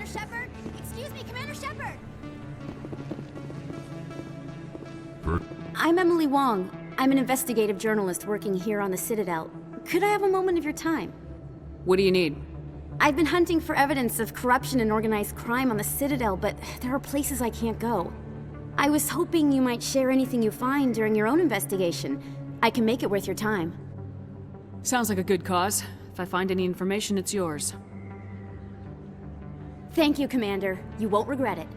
Commander Shepard? Excuse me, Commander Shepard! I'm Emily Wong. I'm an investigative journalist working here on the Citadel. Could I have a moment of your time? What do you need? I've been hunting for evidence of corruption and organized crime on the Citadel, but there are places I can't go. I was hoping you might share anything you find during your own investigation. I can make it worth your time. Sounds like a good cause. If I find any information, it's yours. Thank you, Commander. You won't regret it.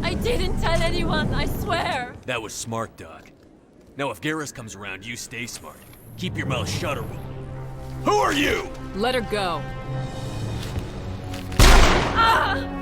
I didn't tell anyone, I swear! That was smart, Doc. Now if Garrus comes around, you stay smart. Keep your mouth shut or we'll... Who are you? Let her go. Ah!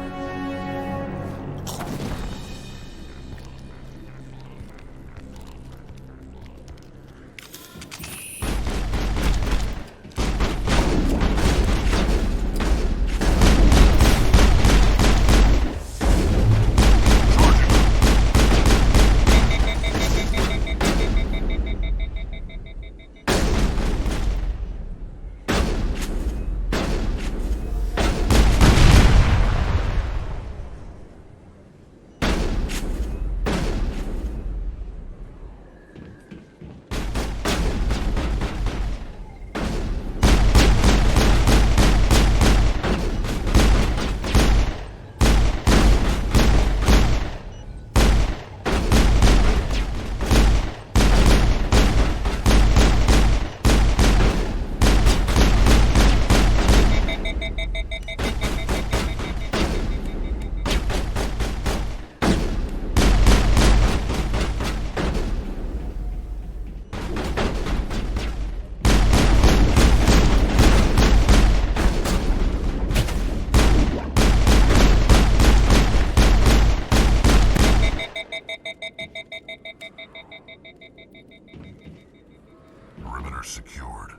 Perimeter secured.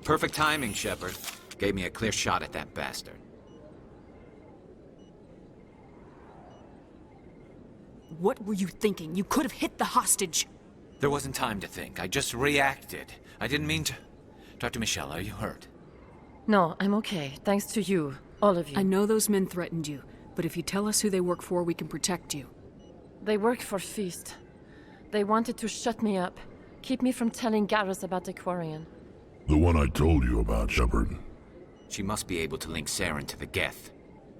Perfect timing, Shepard. Gave me a clear shot at that bastard. What were you thinking? You could have hit the hostage. There wasn't time to think. I just reacted. I didn't mean to... Dr. Michelle, are you hurt? No, I'm okay. Thanks to you. All of you. I know those men threatened you, but if you tell us who they work for, we can protect you. They work for Feast. They wanted to shut me up. Keep me from telling Garrus about the Quarian. The one I told you about, Shepard. She must be able to link Saren to the Geth.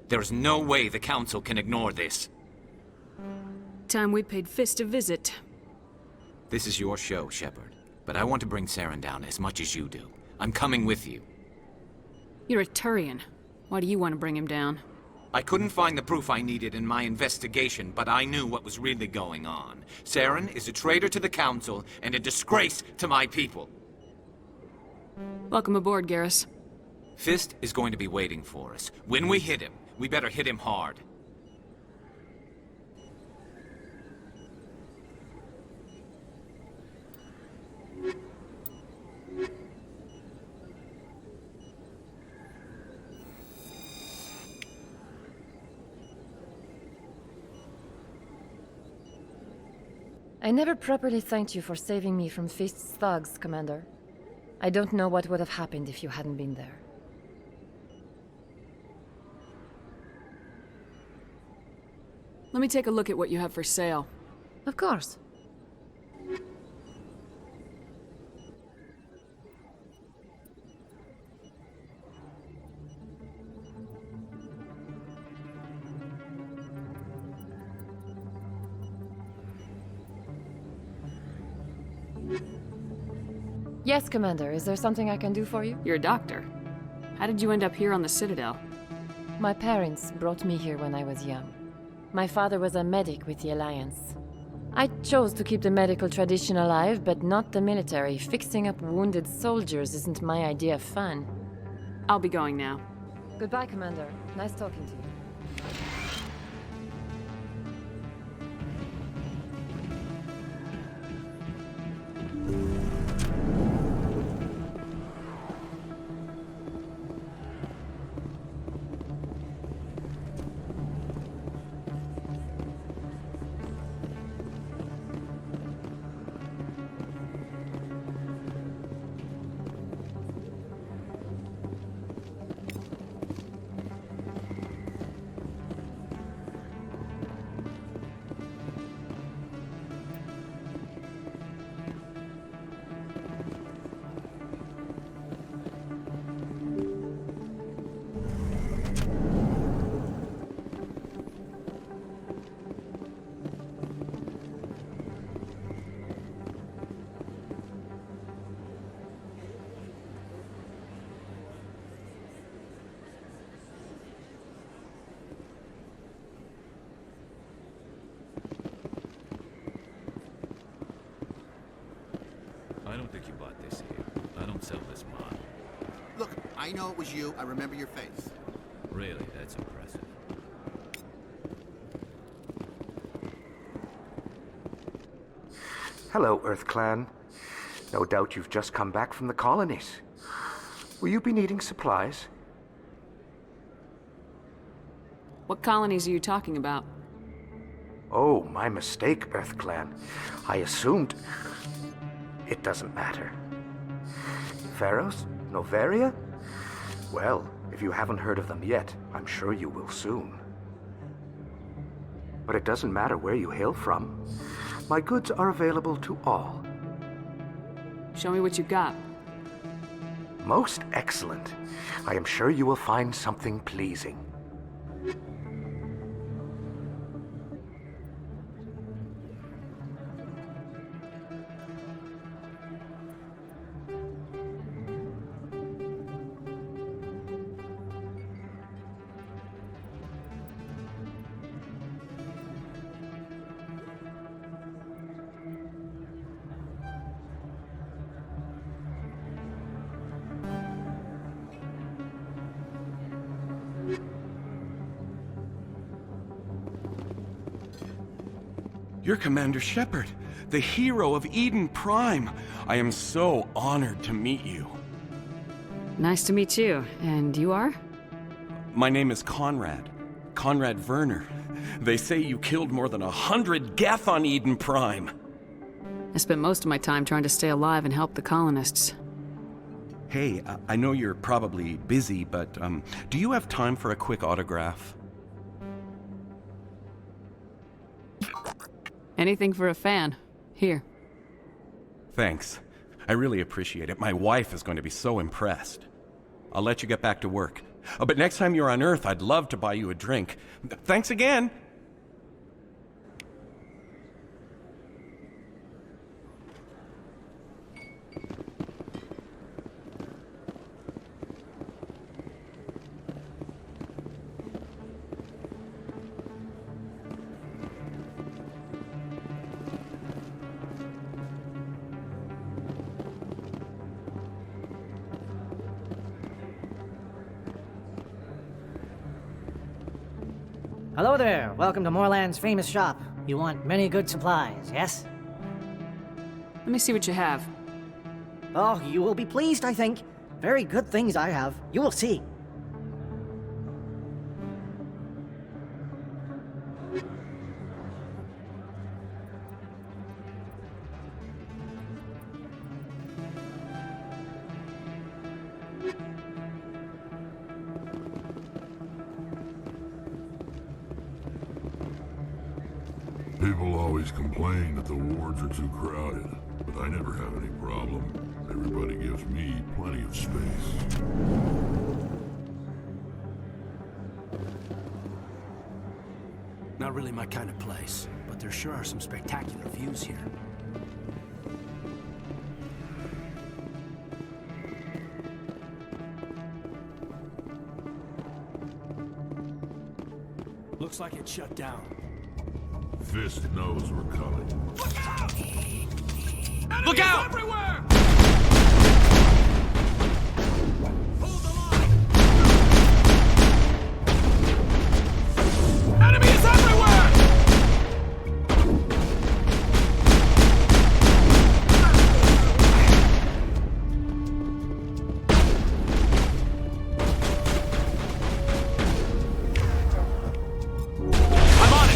There's no way the Council can ignore this. Time we paid Fist a visit. This is your show, Shepard. But I want to bring Saren down as much as you do. I'm coming with you. You're a Turian. Why do you want to bring him down? I couldn't find the proof I needed in my investigation, but I knew what was really going on. Saren is a traitor to the Council and a disgrace to my people. Welcome aboard, Garrus. Fist is going to be waiting for us. When we hit him, we better hit him hard. I never properly thanked you for saving me from Feast's thugs, Commander. I don't know what would have happened if you hadn't been there. Let me take a look at what you have for sale. Of course. Yes, Commander. Is there something I can do for you? You're a doctor. How did you end up here on the Citadel? My parents brought me here when I was young. My father was a medic with the Alliance. I chose to keep the medical tradition alive, but not the military. Fixing up wounded soldiers isn't my idea of fun. I'll be going now. Goodbye, Commander. Nice talking to you. I don't think you bought this here. I don't sell this mod. Look, I know it was you. I remember your face. Really, that's impressive. Hello, Earth Clan. No doubt you've just come back from the colonies. Will you be needing supplies? What colonies are you talking about? Oh, my mistake, Earth Clan. I assumed... It doesn't matter. Pharaohs? Novaria? Well, if you haven't heard of them yet, I'm sure you will soon. But it doesn't matter where you hail from. My goods are available to all. Show me what you got. Most excellent. I am sure you will find something pleasing. You're Commander Shepard, the hero of Eden Prime. I am so honored to meet you. Nice to meet you. And you are? My name is Conrad. Conrad Werner. They say you killed more than 100 Geth on Eden Prime. I spent most of my time trying to stay alive and help the colonists. Hey, I know you're probably busy, but do you have time for a quick autograph? Anything for a fan. Here. Thanks. I really appreciate it. My wife is going to be so impressed. I'll let you get back to work. But next time you're on Earth, I'd love to buy you a drink. Thanks again! Hello there. Welcome to Moorland's famous shop. You want many good supplies, yes? Let me see what you have. Oh, you will be pleased, I think. Very good things I have. You will see. People always complain that the wards are too crowded, but I never have any problem. Everybody gives me plenty of space. Not really my kind of place, but there sure are some spectacular views here. Looks like it's shut down. Fist knows we're coming. Look out! Everywhere! Hold the line! Enemies everywhere! I'm on it!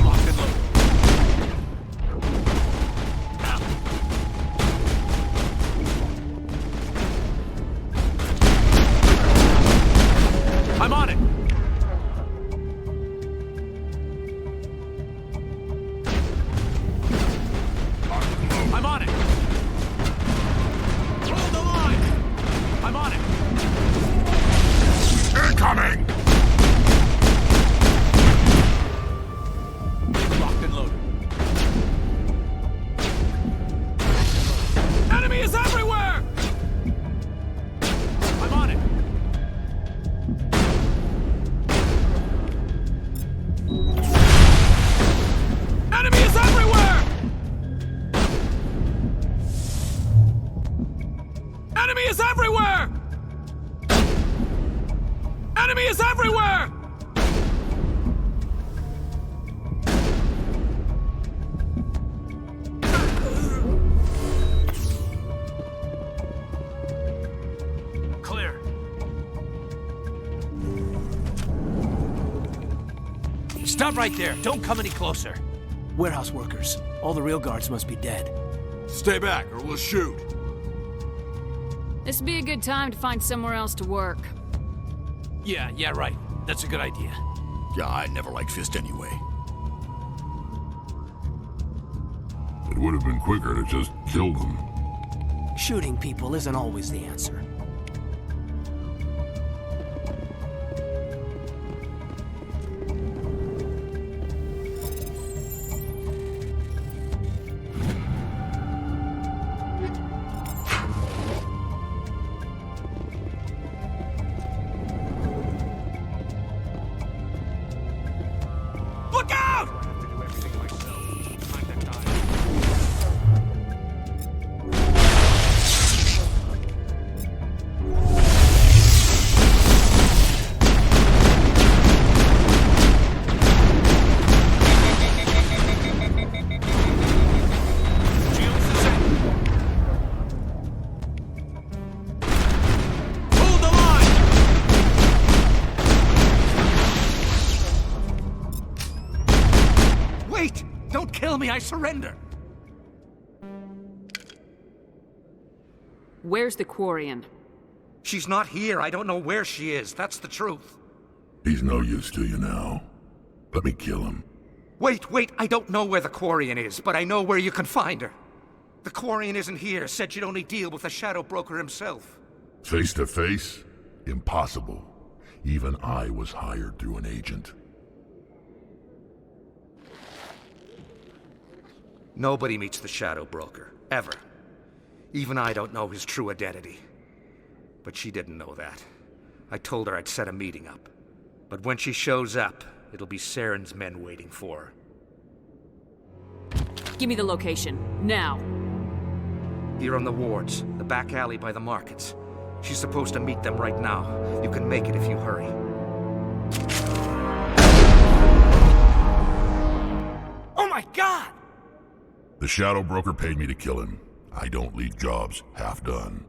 Locked and loaded. I'm on it! I'm on it! Hold the line! I'm on it! Incoming! Locked and loaded. Enemy is everywhere! I'm on it! Enemy is everywhere! Enemy is everywhere! Enemy is everywhere! Clear. Stop right there. Don't come any closer. Warehouse workers. All the real guards must be dead. Stay back or we'll shoot. This would be a good time to find somewhere else to work. Yeah, right. That's a good idea. Yeah, I never liked Fist anyway. It would have been quicker to just kill them. Shooting people isn't always the answer. Look out! Hold the line! Wait! Don't kill me, I surrender! Where's the Quarian? She's not here. I don't know where she is. That's the truth. He's no use to you now. Let me kill him. Wait. I don't know where the Quarian is, but I know where you can find her. The Quarian isn't here. Said she'd only deal with the Shadow Broker himself. Face to face? Impossible. Even I was hired through an agent. Nobody meets the Shadow Broker. Ever. Even I don't know his true identity. But she didn't know that. I told her I'd set a meeting up. But when she shows up, it'll be Saren's men waiting for her. Give me the location, now. Here on the wards, the back alley by the markets. She's supposed to meet them right now. You can make it if you hurry. Oh my god! The Shadow Broker paid me to kill him. I don't leave jobs half done.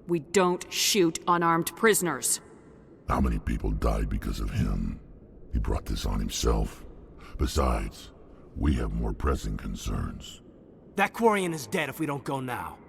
We don't shoot unarmed prisoners. How many people died because of him? He brought this on himself. Besides, we have more pressing concerns. That Quarian is dead if we don't go now.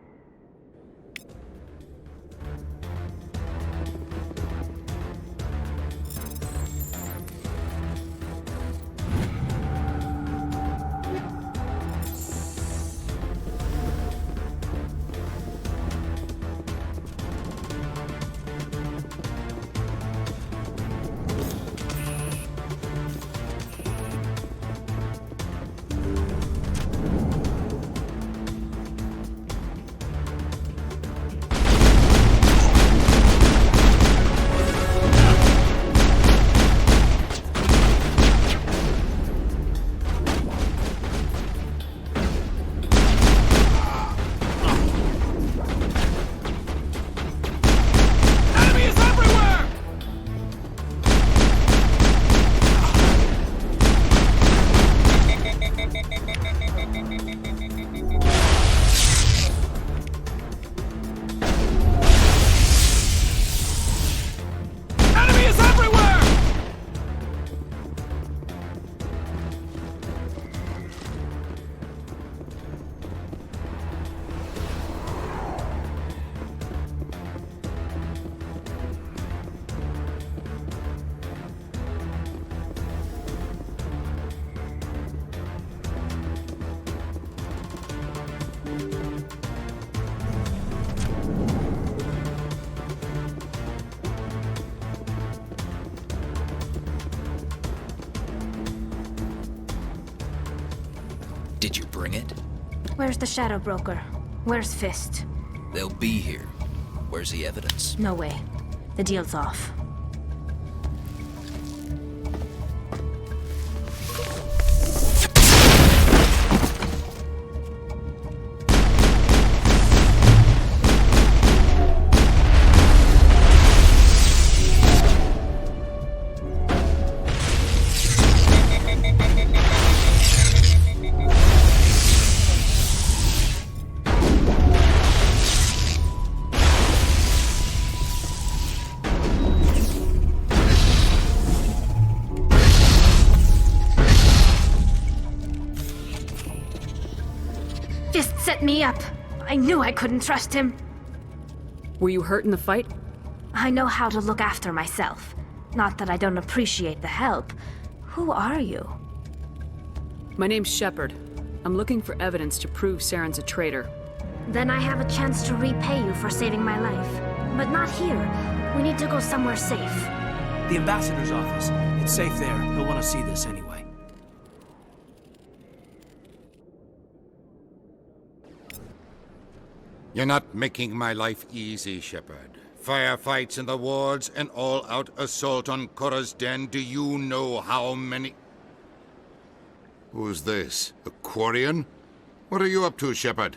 Did you bring it? Where's the Shadow Broker? Where's Fist? They'll be here. Where's the evidence? No way. The deal's off. Fist set me up. I knew I couldn't trust him. Were you hurt in the fight? I know how to look after myself. Not that I don't appreciate the help. Who are you? My name's Shepard. I'm looking for evidence to prove Saren's a traitor. Then I have a chance to repay you for saving my life. But not here. We need to go somewhere safe. The ambassador's office. It's safe there. He'll want to see this anyway. You're not making my life easy, Shepard. Firefights in the wards, an all-out assault on Korra's den. Do you know how many... Who's this? A Quarian? What are you up to, Shepard?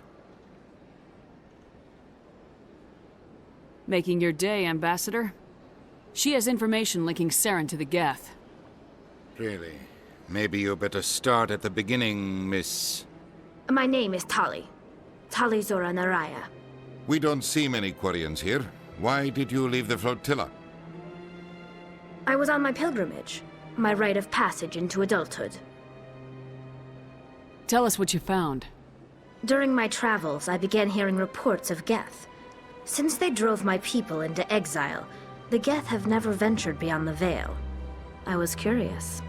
Making your day, Ambassador. She has information linking Saren to the Geth. Really? Maybe you better start at the beginning, Miss... My name is Tali. Tali Zora Naraya. We don't see many Quarians here. Why did you leave the flotilla? I was on my pilgrimage. My rite of passage into adulthood. Tell us what you found. During my travels, I began hearing reports of Geth. Since they drove my people into exile, the Geth have never ventured beyond the Veil. I was curious.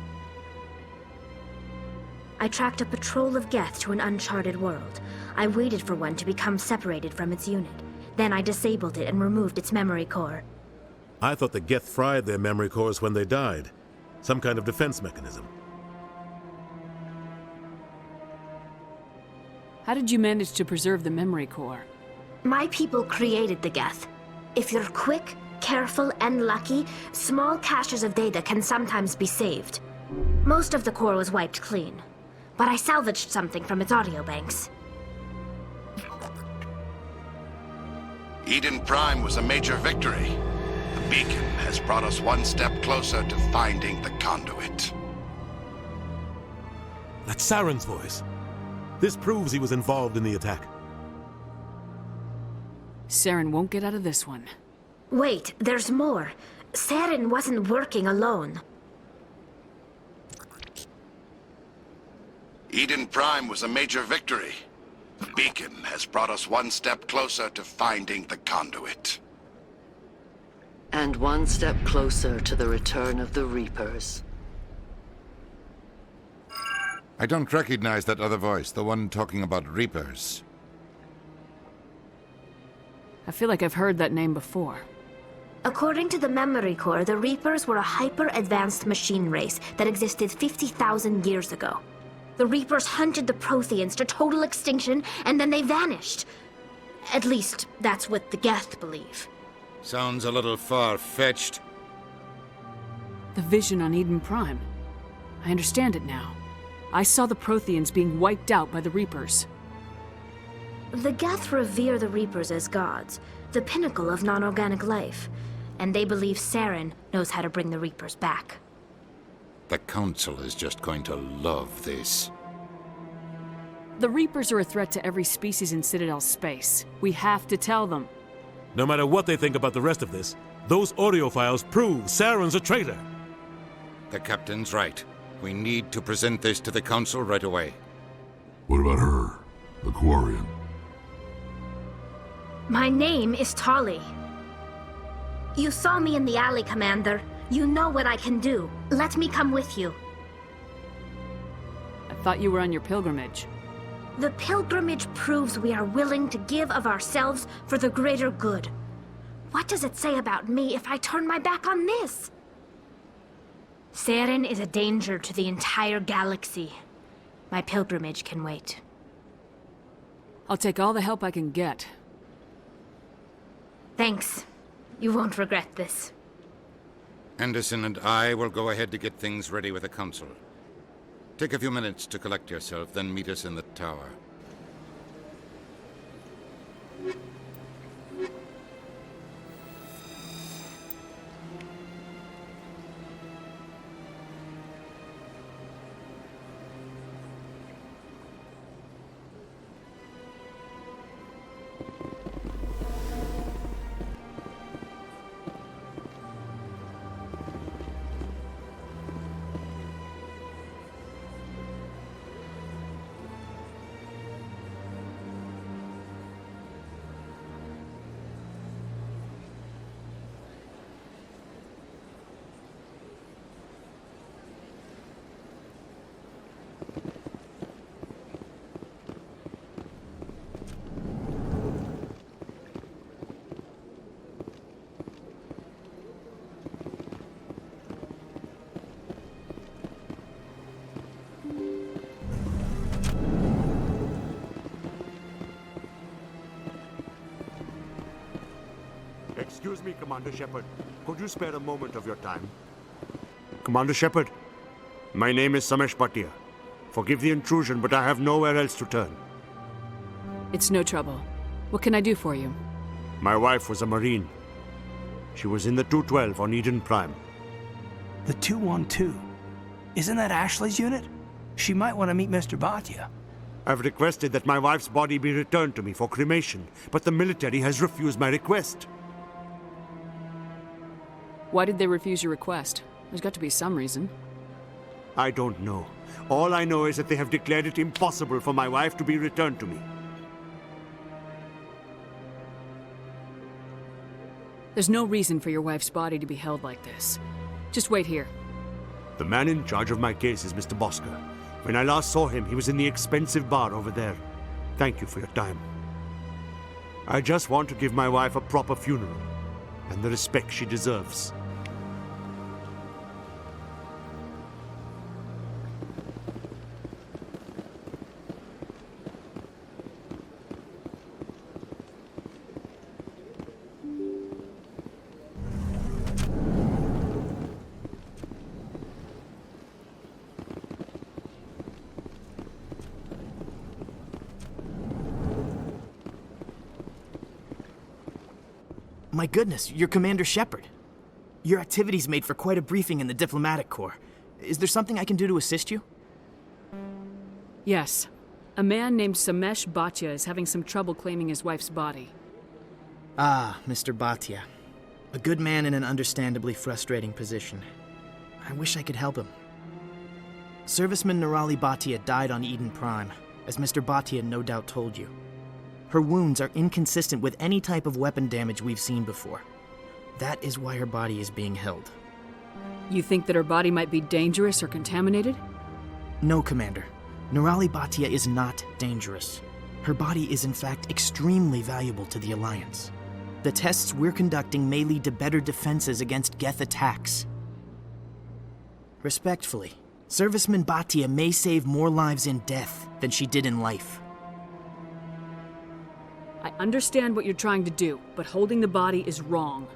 I tracked a patrol of Geth to an uncharted world. I waited for one to become separated from its unit. Then I disabled it and removed its memory core. I thought the Geth fried their memory cores when they died. Some kind of defense mechanism. How did you manage to preserve the memory core? My people created the Geth. If you're quick, careful, and lucky, small caches of data can sometimes be saved. Most of the core was wiped clean, but I salvaged something from its audio banks. Eden Prime was a major victory. The beacon has brought us one step closer to finding the conduit. That's Saren's voice. This proves he was involved in the attack. Saren won't get out of this one. Wait, there's more. Saren wasn't working alone. Eden Prime was a major victory. The beacon has brought us one step closer to finding the conduit. And one step closer to the return of the Reapers. I don't recognize that other voice, the one talking about Reapers. I feel like I've heard that name before. According to the memory core, the Reapers were a hyper-advanced machine race that existed 50,000 years ago. The Reapers hunted the Protheans to total extinction, and then they vanished. At least, that's what the Geth believe. Sounds a little far-fetched. The vision on Eden Prime. I understand it now. I saw the Protheans being wiped out by the Reapers. The Geth revere the Reapers as gods, the pinnacle of non-organic life, and they believe Saren knows how to bring the Reapers back. The Council is just going to love this. The Reapers are a threat to every species in Citadel space. We have to tell them. No matter what they think about the rest of this, those audio files prove Saren's a traitor. The Captain's right. We need to present this to the Council right away. What about her? The Quarian? My name is Tali. You saw me in the alley, Commander. You know what I can do. Let me come with you. I thought you were on your pilgrimage. The pilgrimage proves we are willing to give of ourselves for the greater good. What does it say about me if I turn my back on this? Saren is a danger to the entire galaxy. My pilgrimage can wait. I'll take all the help I can get. Thanks. You won't regret this. Anderson and I will go ahead to get things ready with the council. Take a few minutes to collect yourself, then meet us in the tower. Excuse me, Commander Shepard. Could you spare a moment of your time? Commander Shepard, my name is Samesh Bhatia. Forgive the intrusion, but I have nowhere else to turn. It's no trouble. What can I do for you? My wife was a Marine. She was in the 212 on Eden Prime. The 212? Isn't that Ashley's unit? She might want to meet Mr. Bhatia. I've requested that my wife's body be returned to me for cremation, but the military has refused my request. Why did they refuse your request? There's got to be some reason. I don't know. All I know is that they have declared it impossible for my wife to be returned to me. There's no reason for your wife's body to be held like this. Just wait here. The man in charge of my case is Mr. Bosker. When I last saw him, he was in the expensive bar over there. Thank you for your time. I just want to give my wife a proper funeral, and the respect she deserves. My goodness, you're Commander Shepard. Your activities made for quite a briefing in the Diplomatic Corps. Is there something I can do to assist you? Yes. A man named Samesh Bhatia is having some trouble claiming his wife's body. Ah, Mr. Bhatia. A good man in an understandably frustrating position. I wish I could help him. Serviceman Nirali Bhatia died on Eden Prime, as Mr. Bhatia no doubt told you. Her wounds are inconsistent with any type of weapon damage we've seen before. That is why her body is being held. You think that her body might be dangerous or contaminated? No, Commander. Nirali Bhatia is not dangerous. Her body is in fact extremely valuable to the Alliance. The tests we're conducting may lead to better defenses against Geth attacks. Respectfully, Serviceman Bhatia may save more lives in death than she did in life. I understand what you're trying to do, but holding the body is wrong.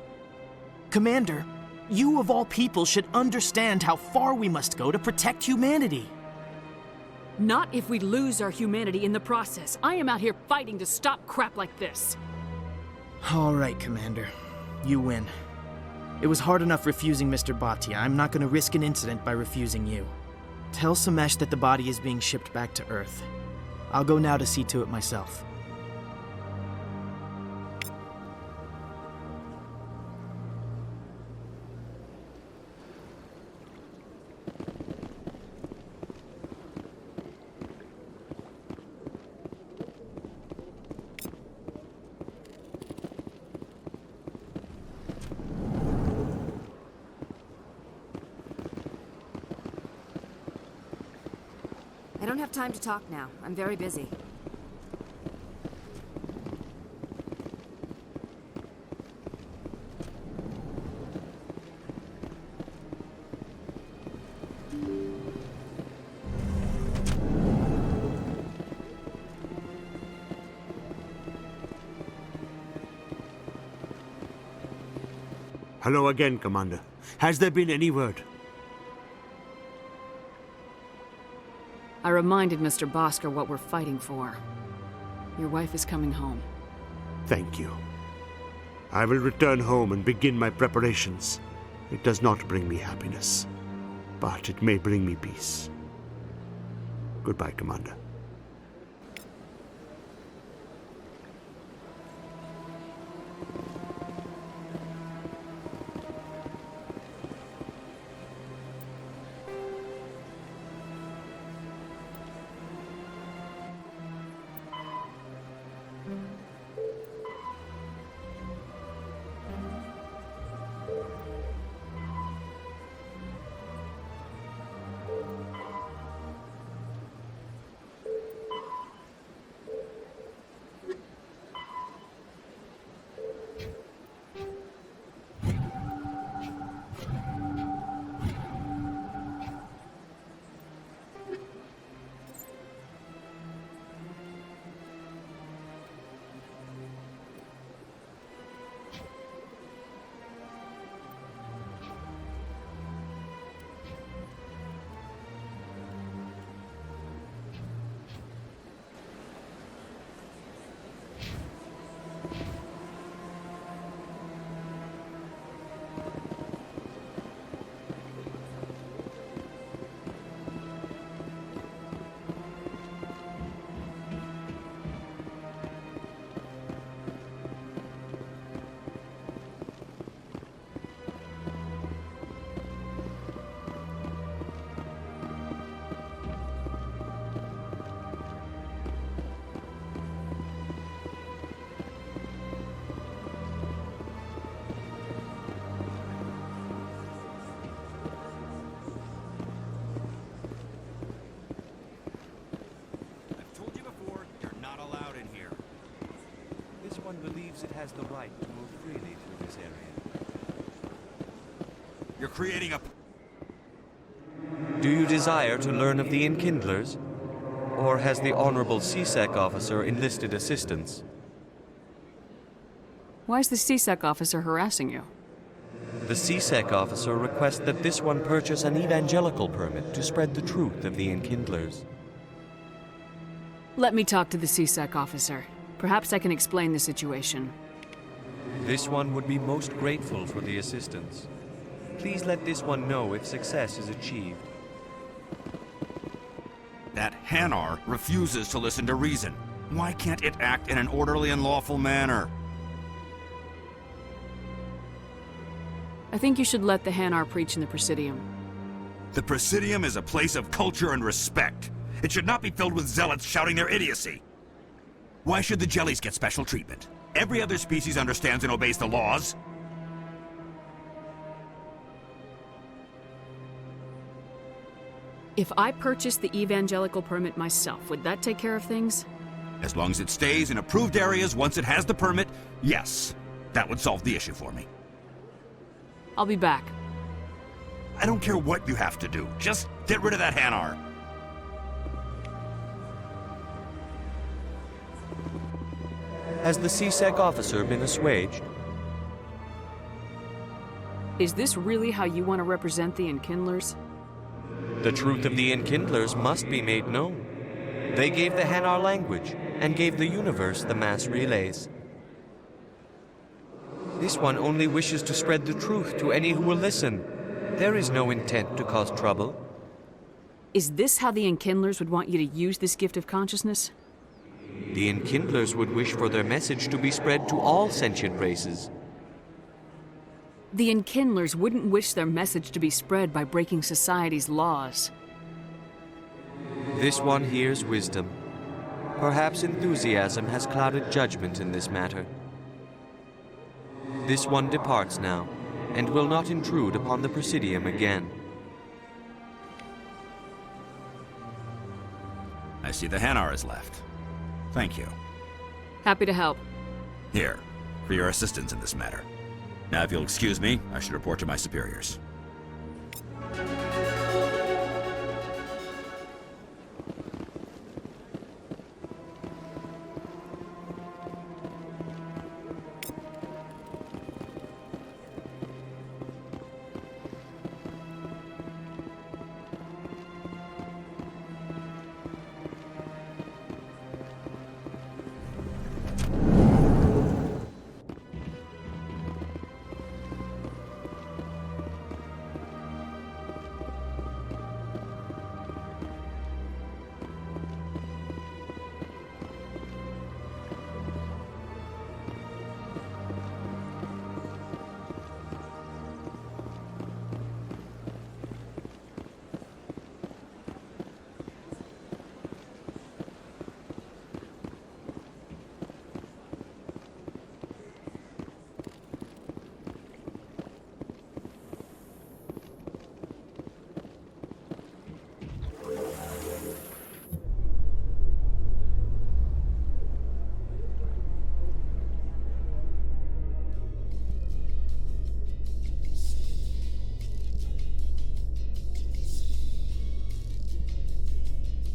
Commander, you of all people should understand how far we must go to protect humanity. Not if we lose our humanity in the process. I am out here fighting to stop crap like this. All right, Commander. You win. It was hard enough refusing Mr. Bhatia. I'm not going to risk an incident by refusing you. Tell Samesh that the body is being shipped back to Earth. I'll go now to see to it myself. I don't have time to talk now. I'm very busy. Hello again, Commander. Has there been any word? I reminded Mr. Bosker what we're fighting for. Your wife is coming home. Thank you. I will return home and begin my preparations. It does not bring me happiness, but it may bring me peace. Goodbye, Commander. Believes it has the right to move freely through this area. You're creating a... Do you desire to learn of the Enkindlers? Or has the Honorable CSEC officer enlisted assistance? Why is the CSEC officer harassing you? The CSEC officer requests that this one purchase an evangelical permit to spread the truth of the Enkindlers. Let me talk to the CSEC officer. Perhaps I can explain the situation. This one would be most grateful for the assistance. Please let this one know if success is achieved. That Hanar refuses to listen to reason. Why can't it act in an orderly and lawful manner? I think you should let the Hanar preach in the Presidium. The Presidium is a place of culture and respect. It should not be filled with zealots shouting their idiocy. Why should the jellies get special treatment? Every other species understands and obeys the laws. If I purchased the evangelical permit myself, would that take care of things? As long as it stays in approved areas once it has the permit, yes. That would solve the issue for me. I'll be back. I don't care what you have to do. Just get rid of that Hanar. Has the CSEC officer been assuaged? Is this really how you want to represent the Enkindlers? The truth of the Enkindlers must be made known. They gave the Hanar language, and gave the universe the mass relays. This one only wishes to spread the truth to any who will listen. There is no intent to cause trouble. Is this how the Enkindlers would want you to use this gift of consciousness? The Enkindlers would wish for their message to be spread to all sentient races. The Enkindlers wouldn't wish their message to be spread by breaking society's laws. This one hears wisdom. Perhaps enthusiasm has clouded judgment in this matter. This one departs now, and will not intrude upon the Presidium again. I see the Hanar is left. Thank you. Happy to help. Here, for your assistance in this matter. Now, if you'll excuse me, I should report to my superiors.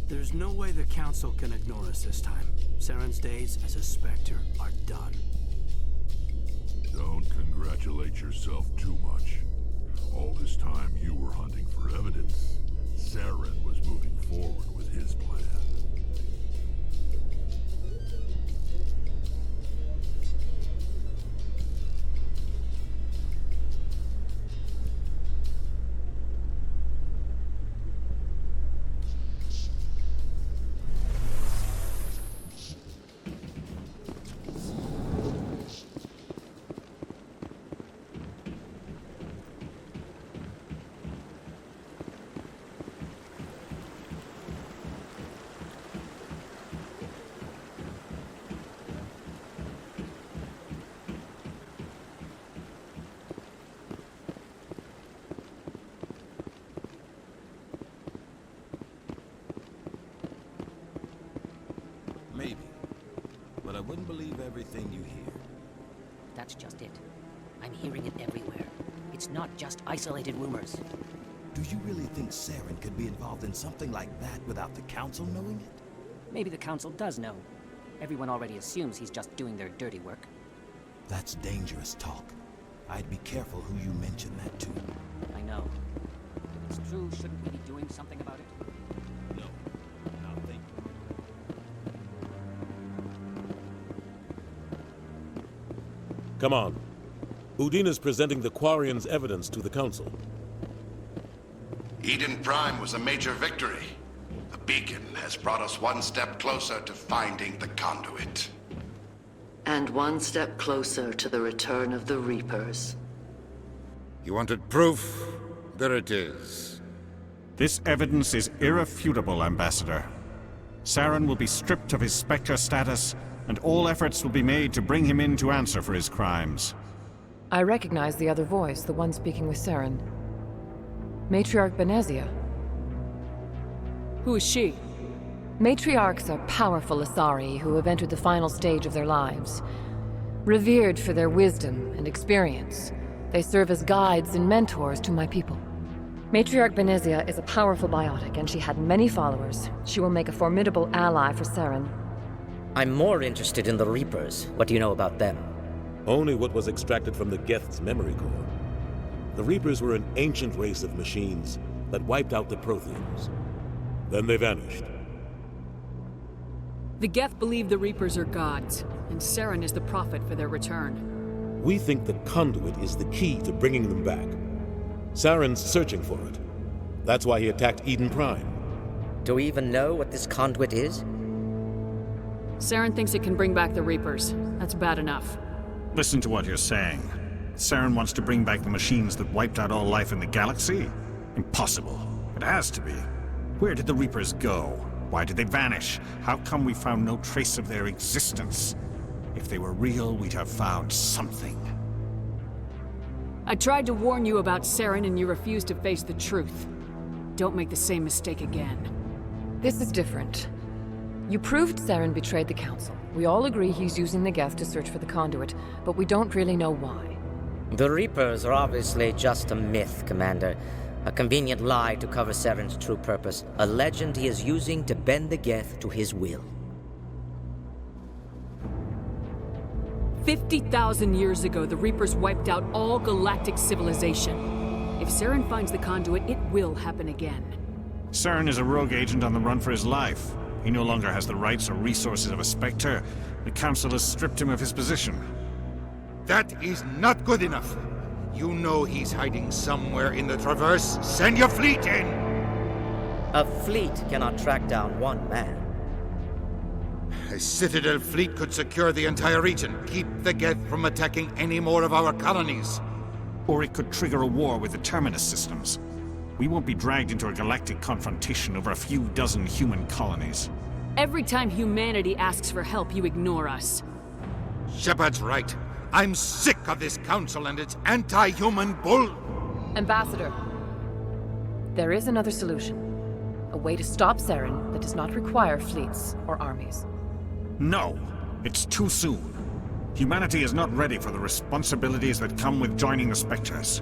There's no way the Council can ignore us this time. Saren's days as a Spectre are done. Don't congratulate yourself too much. All this time you were hunting for evidence. Saren was moving forward with his plan. Maybe. But I wouldn't believe everything you hear. That's just it. I'm hearing it everywhere. It's not just isolated rumors. Do you really think Saren could be involved in something like that without the Council knowing it? Maybe the Council does know. Everyone already assumes he's just doing their dirty work. That's dangerous talk. I'd be careful who you mention that to. I know. If it's true, shouldn't we be doing something about it? No. Now think. Come on. Udina's presenting the Quarians' evidence to the Council. Eden Prime was a major victory. The beacon has brought us one step closer to finding the conduit. And one step closer to the return of the Reapers. You wanted proof? There it is. This evidence is irrefutable, Ambassador. Saren will be stripped of his Spectre status, and all efforts will be made to bring him in to answer for his crimes. I recognize the other voice, the one speaking with Saren. Matriarch Benezia. Who is she? Matriarchs are powerful Asari who have entered the final stage of their lives. Revered for their wisdom and experience, they serve as guides and mentors to my people. Matriarch Benezia is a powerful biotic, and she had many followers. She will make a formidable ally for Saren. I'm more interested in the Reapers. What do you know about them? Only what was extracted from the Geth's memory core. The Reapers were an ancient race of machines that wiped out the Protheans. Then they vanished. The Geth believe the Reapers are gods, and Saren is the prophet for their return. We think the conduit is the key to bringing them back. Saren's searching for it. That's why he attacked Eden Prime. Do we even know what this conduit is? Saren thinks it can bring back the Reapers. That's bad enough. Listen to what you're saying. Saren wants to bring back the machines that wiped out all life in the galaxy? Impossible. It has to be. Where did the Reapers go? Why did they vanish? How come we found no trace of their existence? If they were real, we'd have found something. I tried to warn you about Saren and you refused to face the truth. Don't make the same mistake again. This is different. You proved Saren betrayed the Council. We all agree he's using the Geth to search for the conduit, but we don't really know why. The Reapers are obviously just a myth, Commander. A convenient lie to cover Saren's true purpose. A legend he is using to bend the Geth to his will. 50,000 years ago, the Reapers wiped out all galactic civilization. If Saren finds the conduit, it will happen again. Saren is a rogue agent on the run for his life. He no longer has the rights or resources of a Spectre. The Council has stripped him of his position. That is not good enough. You know he's hiding somewhere in the Traverse. Send your fleet in! A fleet cannot track down one man. A Citadel fleet could secure the entire region. Keep the Geth from attacking any more of our colonies. Or it could trigger a war with the Terminus systems. We won't be dragged into a galactic confrontation over a few dozen human colonies. Every time humanity asks for help, you ignore us. Shepard's right. I'm sick of this council and its anti-human bull. Ambassador, there is another solution. A way to stop Saren that does not require fleets or armies. No, it's too soon. Humanity is not ready for the responsibilities that come with joining the Spectres.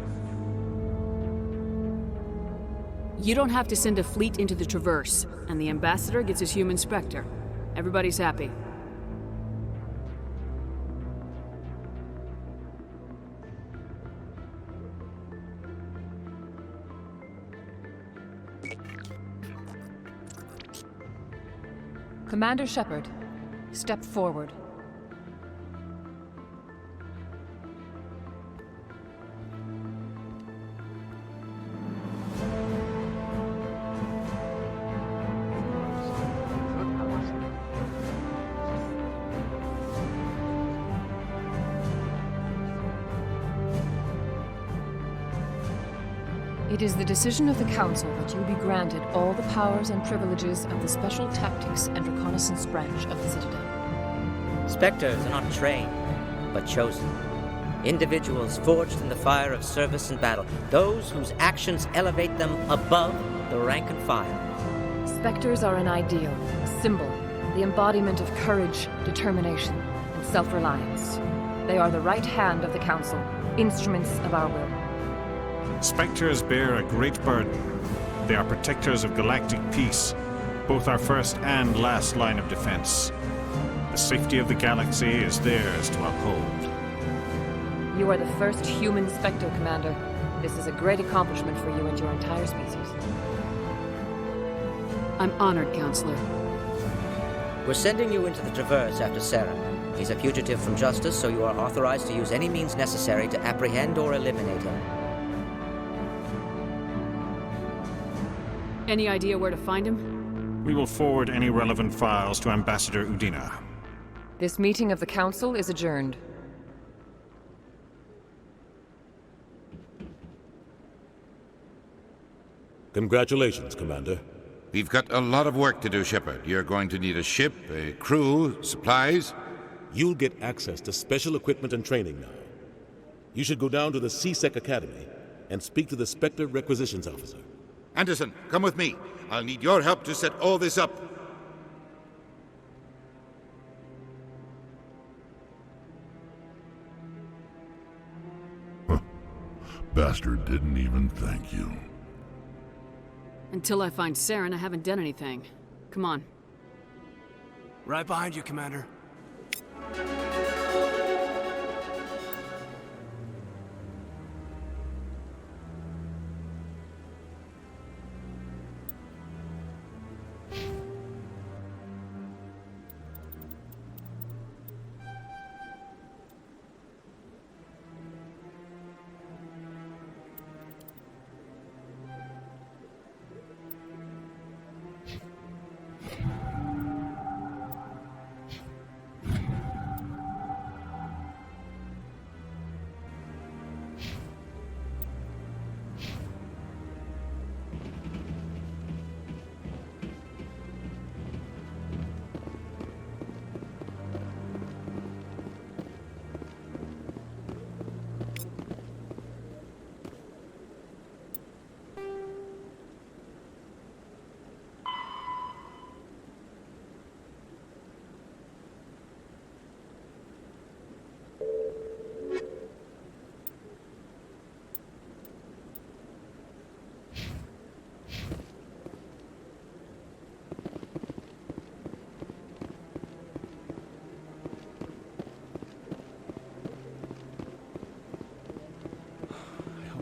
You don't have to send a fleet into the Traverse, and the Ambassador gets his human Spectre. Everybody's happy. Commander Shepard, step forward. It is the decision of the Council that you be granted all the powers and privileges of the Special Tactics and Reconnaissance Branch of the Citadel. Spectres are not trained, but chosen. Individuals forged in the fire of service and battle. Those whose actions elevate them above the rank and file. Spectres are an ideal, a symbol, the embodiment of courage, determination, and self-reliance. They are the right hand of the Council, instruments of our will. Spectres bear a great burden. They are protectors of galactic peace, both our first and last line of defense. The safety of the galaxy is theirs to uphold. You are the first human Spectre, Commander. This is a great accomplishment for you and your entire species. I'm honored, Counselor. We're sending you into the Traverse after Saren. He's a fugitive from justice, so you are authorized to use any means necessary to apprehend or eliminate him. Any idea where to find him? We will forward any relevant files to Ambassador Udina. This meeting of the Council is adjourned. Congratulations, Commander. We've got a lot of work to do, Shepard. You're going to need a ship, a crew, supplies. You'll get access to special equipment and training now. You should go down to the C-Sec Academy and speak to the Spectre Requisitions Officer. Anderson, come with me. I'll need your help to set all this up. Bastard didn't even thank you. Until I find Saren, I haven't done anything. Come on. Right behind you, Commander.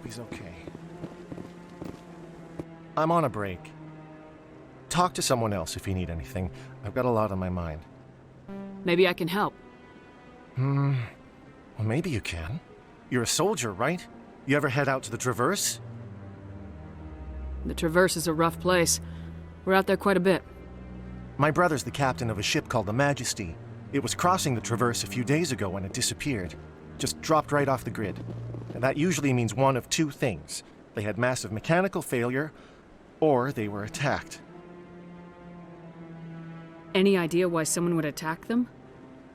He's okay. I'm on a break. Talk to someone else if you need anything. I've got a lot on my mind. Maybe I can help. Well, maybe you can. You're a soldier, right? You ever head out to the Traverse? The Traverse is a rough place. We're out there quite a bit. My brother's the captain of a ship called the Majesty. It was crossing the Traverse a few days ago when it disappeared. Just dropped right off the grid. And that usually means one of two things. They had massive mechanical failure, or they were attacked. Any idea why someone would attack them?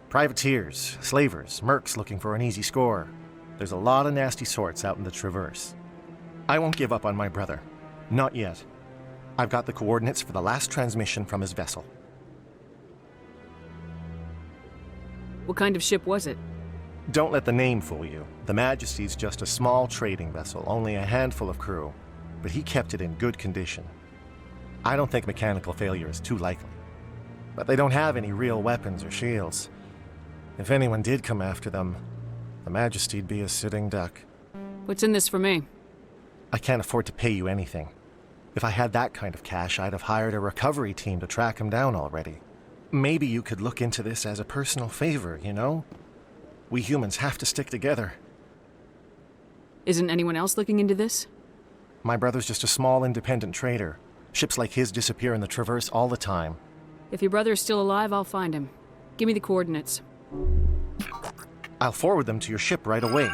Privateers, slavers, mercs looking for an easy score. There's a lot of nasty sorts out in the Traverse. I won't give up on my brother. Not yet. I've got the coordinates for the last transmission from his vessel. What kind of ship was it? Don't let the name fool you. The Majesty's just a small trading vessel, only a handful of crew. but he kept it in good condition. I don't think mechanical failure is too likely. But they don't have any real weapons or shields. If anyone did come after them, the Majesty'd be a sitting duck. What's in this for me? I can't afford to pay you anything. If I had that kind of cash, I'd have hired a recovery team to track him down already. Maybe you could look into this as a personal favor, you know? We humans have to stick together. Isn't anyone else looking into this? My brother's just a small independent trader. Ships like his disappear in the Traverse all the time. If your brother is still alive, I'll find him. Give me the coordinates. I'll forward them to your ship right away.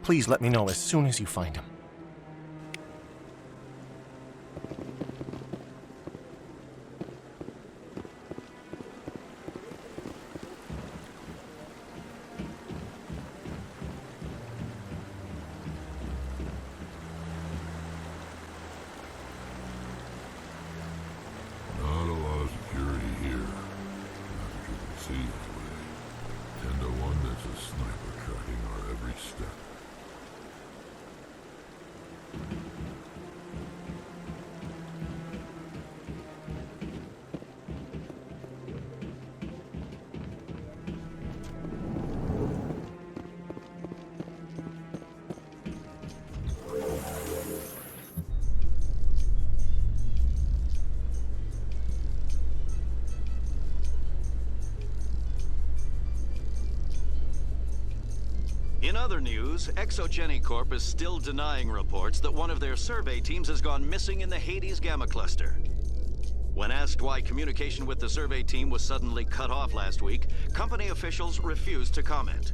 Please let me know as soon as you find him. Not a lot of security here. Not that you can see anyway. 10 to 1, there's a sniper tracking our every step. In other news, Exogeny Corp is still denying reports that one of their survey teams has gone missing in the Hades Gamma Cluster. When asked why communication with the survey team was suddenly cut off last week, company officials refused to comment.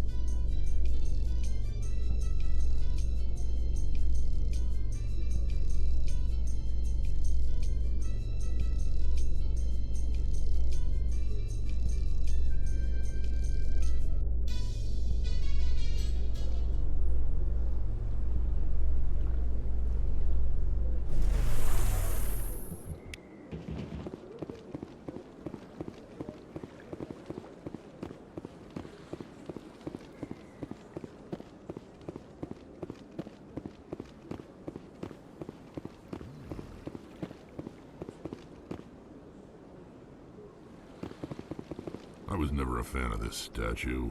I was never a fan of this statue.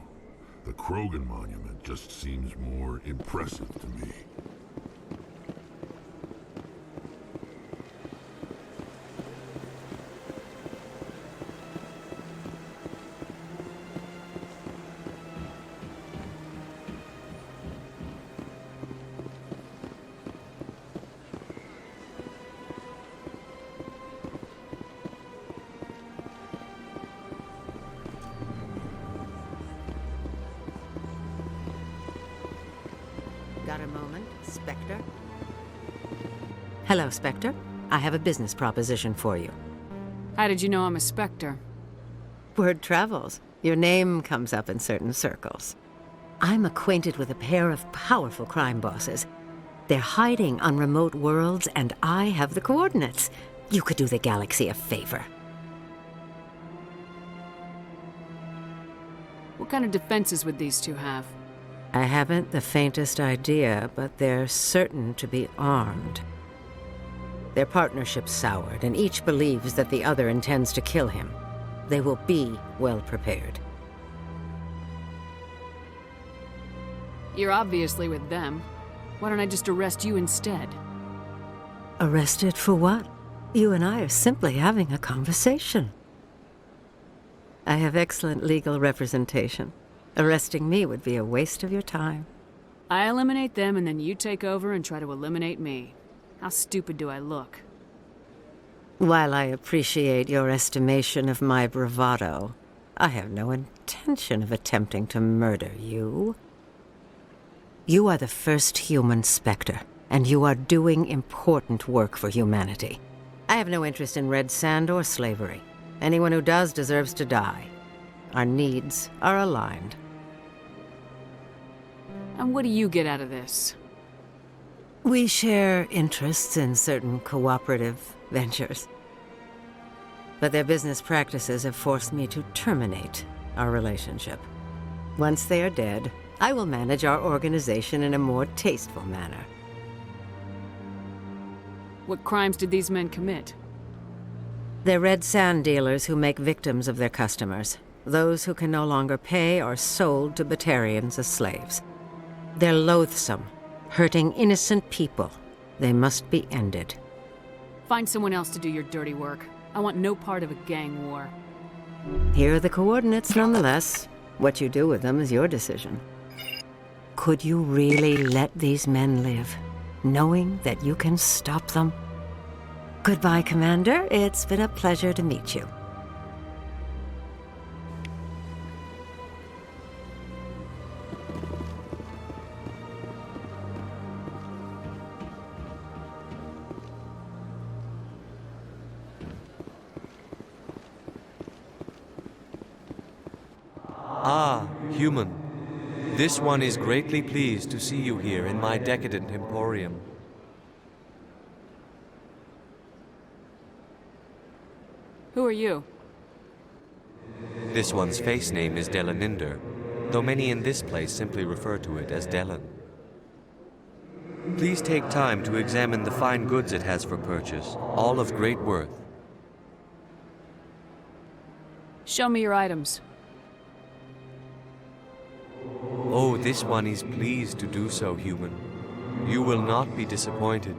The Krogan monument just seems more impressive to me. Got a moment, Spectre? Hello, Spectre. I have a business proposition for you. How did you know I'm a Spectre? Word travels. Your name comes up in certain circles. I'm acquainted with a pair of powerful crime bosses. They're hiding on remote worlds, and I have the coordinates. You could do the galaxy a favor. What kind of defenses would these two have? I haven't the faintest idea, but they're certain to be armed. Their partnership's soured, and each believes that the other intends to kill him. They will be well prepared. You're obviously with them. Why don't I just arrest you instead? Arrested for what? You and I are simply having a conversation. I have excellent legal representation. Arresting me would be a waste of your time. I eliminate them and then you take over and try to eliminate me. How stupid do I look? While I appreciate your estimation of my bravado, I have no intention of attempting to murder you. You are the first human Spectre, and you are doing important work for humanity. I have no interest in red sand or slavery. Anyone who does deserves to die. Our needs are aligned. And what do you get out of this? We share interests in certain cooperative ventures. But their business practices have forced me to terminate our relationship. Once they are dead, I will manage our organization in a more tasteful manner. What crimes did these men commit? They're red sand dealers who make victims of their customers. Those who can no longer pay are sold to Batarians as slaves. They're loathsome, hurting innocent people. They must be ended. Find someone else to do your dirty work. I want no part of a gang war. Here are the coordinates nonetheless. What you do with them is your decision. Could you really let these men live, knowing that you can stop them? Goodbye, Commander. It's been a pleasure to meet you. Ah, human. This one is greatly pleased to see you here in my decadent emporium. Who are you? This one's face name is Delaninder, though many in this place simply refer to it as Delan. Please take time to examine the fine goods it has for purchase, all of great worth. Show me your items. Oh, this one is pleased to do so, human. You will not be disappointed.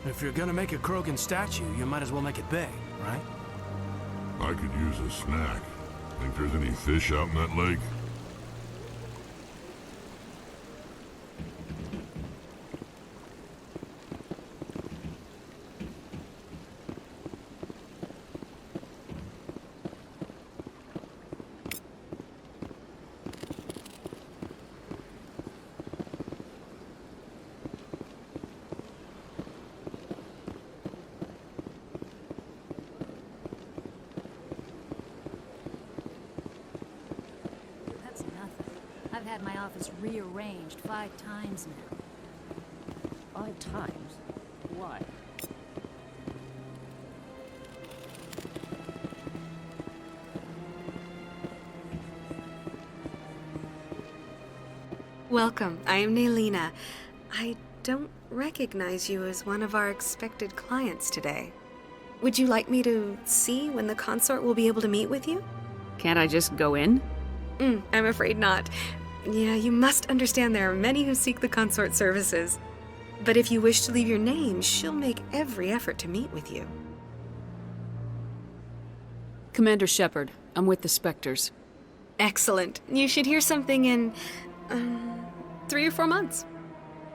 If you're gonna make a Krogan statue, you might as well make it big, right? I could use a snack. Think there's any fish out in that lake? I've had my office rearranged 5 times now. 5 times? Why? Welcome. I am Naelina. I don't recognize you as one of our expected clients today. Would you like me to see when the consort will be able to meet with you? Can't I just go in? I'm afraid not. Yeah, you must understand there are many who seek the consort services. But if you wish to leave your name, she'll make every effort to meet with you. Commander Shepard. I'm with the Spectres. Excellent. You should hear something in 3 or 4 months.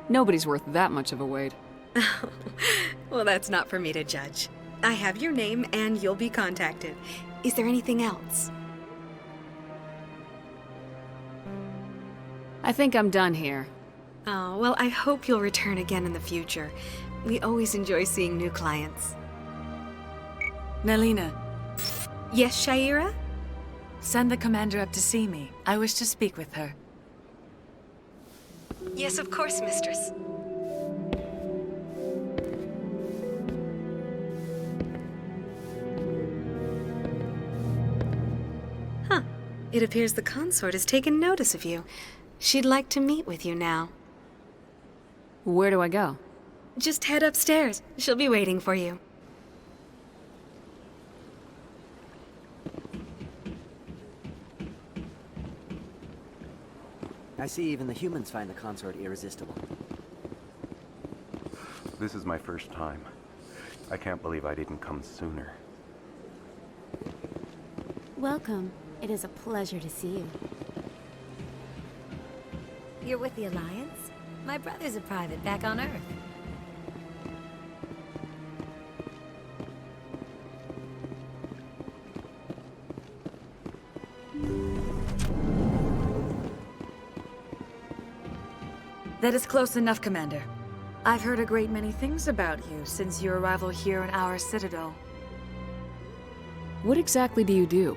Nobody's worth that much of a wait. Well, that's not for me to judge. I have your name and you'll be contacted. Is there anything else? I think I'm done here. Oh, well, I hope you'll return again in the future. We always enjoy seeing new clients. Naelina. Yes, Shaira? Send the commander up to see me. I wish to speak with her. Yes, of course, mistress. Huh. It appears the consort has taken notice of you. She'd like to meet with you now. Where do I go? Just head upstairs. She'll be waiting for you. I see even the humans find the consort irresistible. This is my first time. I can't believe I didn't come sooner. Welcome. It is a pleasure to see you. You're with the Alliance? My brother's a private back on Earth. That is close enough, Commander. I've heard a great many things about you since your arrival here in our citadel. What exactly do you do?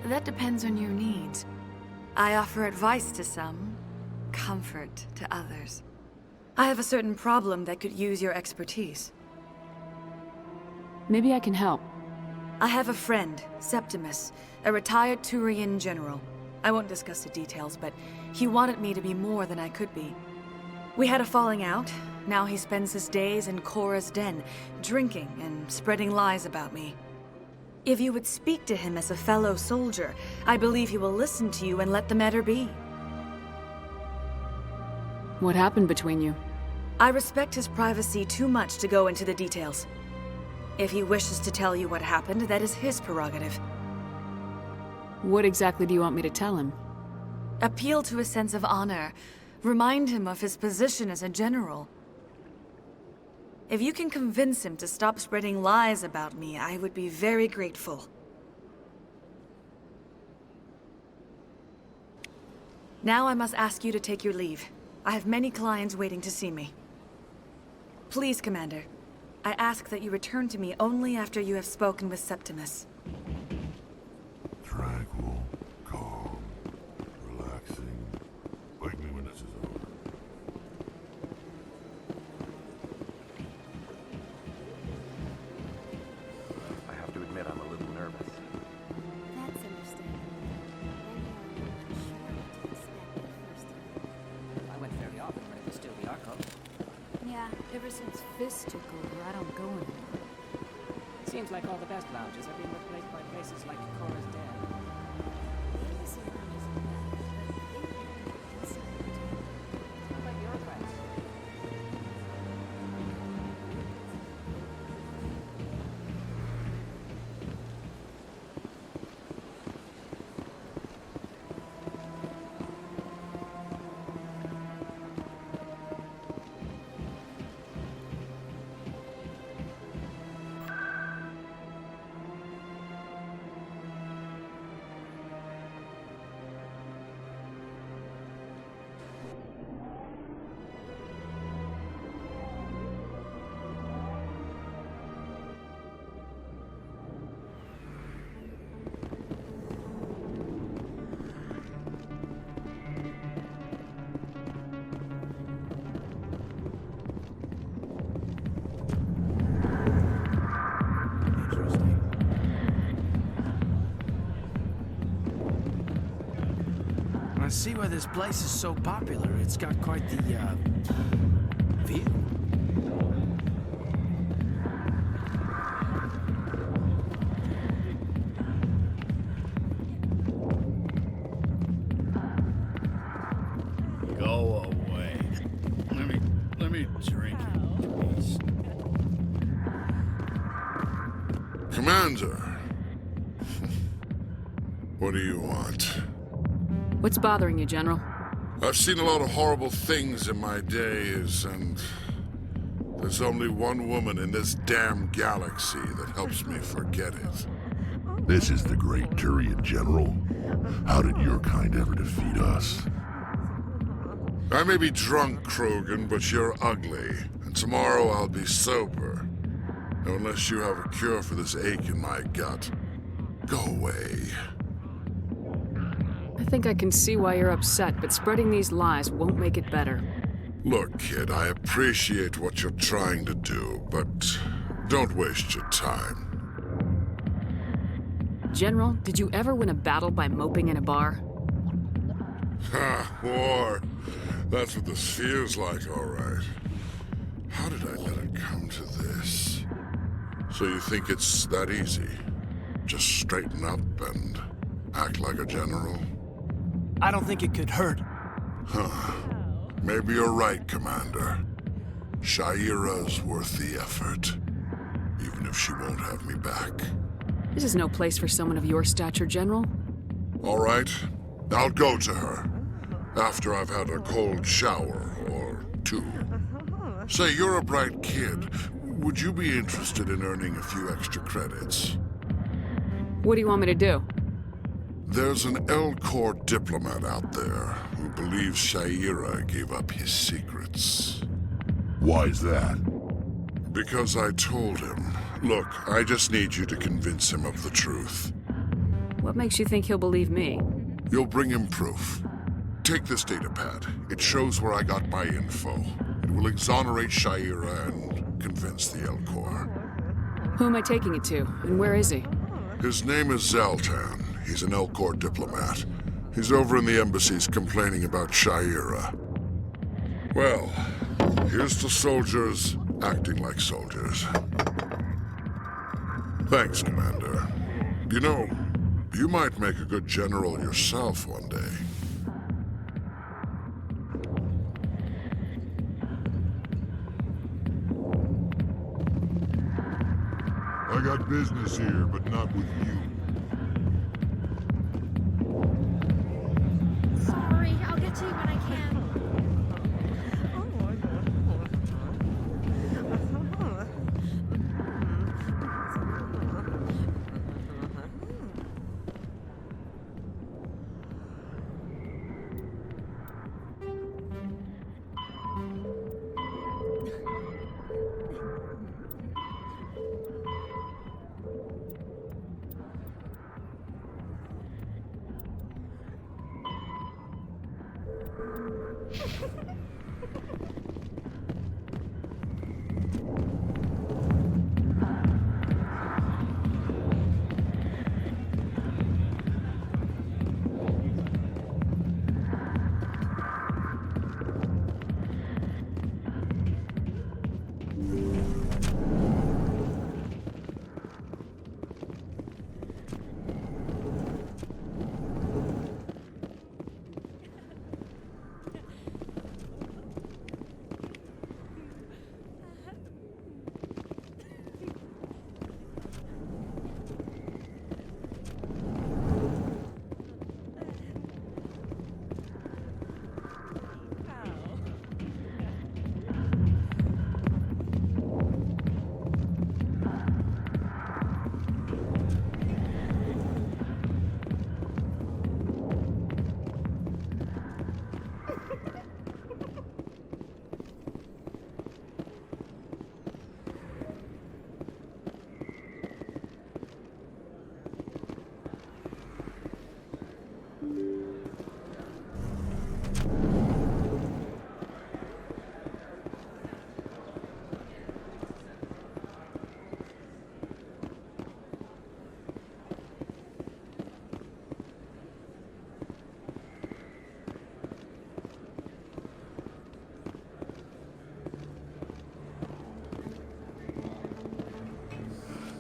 That depends on your needs. I offer advice to some, comfort to others. I have a certain problem that could use your expertise. Maybe I can help. I have a friend, Septimus, a retired Turian general. I won't discuss the details, but he wanted me to be more than I could be. We had a falling out. Now he spends his days in Korra's den, drinking and spreading lies about me. If you would speak to him as a fellow soldier, I believe he will listen to you and let the matter be. What happened between you? I respect his privacy too much to go into the details. If he wishes to tell you what happened, that is his prerogative. What exactly do you want me to tell him? Appeal to his sense of honor. Remind him of his position as a general. If you can convince him to stop spreading lies about me, I would be very grateful. Now I must ask you to take your leave. I have many clients waiting to see me. Please, Commander, I ask that you return to me only after you have spoken with Septimus. Tranquil, calm, relaxing. Wake me when this is over. I have to admit I'm a little nervous. That's understandable. I went very often when it was still the Arco. Yeah, ever since Fist took over, I don't go anymore. Seems like all the best lounges have been replaced by places like Korra's Den. How about your friends? I see why this place is so popular. It's got quite the, view. Go away. Let me drink in peace. Commander. What do you want? What's bothering you, General? I've seen a lot of horrible things in my days, and there's only one woman in this damn galaxy that helps me forget it. This is the great Turian General. How did your kind ever defeat us? I may be drunk, Krogan, but you're ugly, and tomorrow I'll be sober. Unless you have a cure for this ache in my gut. Go away. I think I can see why you're upset, but spreading these lies won't make it better. Look, kid, I appreciate what you're trying to do, but don't waste your time. General, did you ever win a battle by moping in a bar? Ha, war. That's what this feels like, all right. How did I let it come to this? So you think it's that easy? Just straighten up and act like a general? I don't think it could hurt. Huh. Maybe you're right, Commander. Shaira's worth the effort. Even if she won't have me back. This is no place for someone of your stature, General. All right. I'll go to her. After I've had a cold shower or two. Say, you're a bright kid. Would you be interested in earning a few extra credits? What do you want me to do? There's an L-Corps diplomat out there who believes Shaira gave up his secrets. Why's that? Because I told him. Look, I just need you to convince him of the truth. What makes you think he'll believe me? You'll bring him proof. Take this datapad. It shows where I got my info. It will exonerate Shaira and convince the Elcor. Who am I taking it to, and where is he? His name is Zaltan. He's an Elcor diplomat. He's over in the embassies complaining about Shaira. Well, here's to soldiers acting like soldiers. Thanks, Commander. You know, you might make a good general yourself one day. I got business here, but not with you. Sorry, I'll get to you when I can.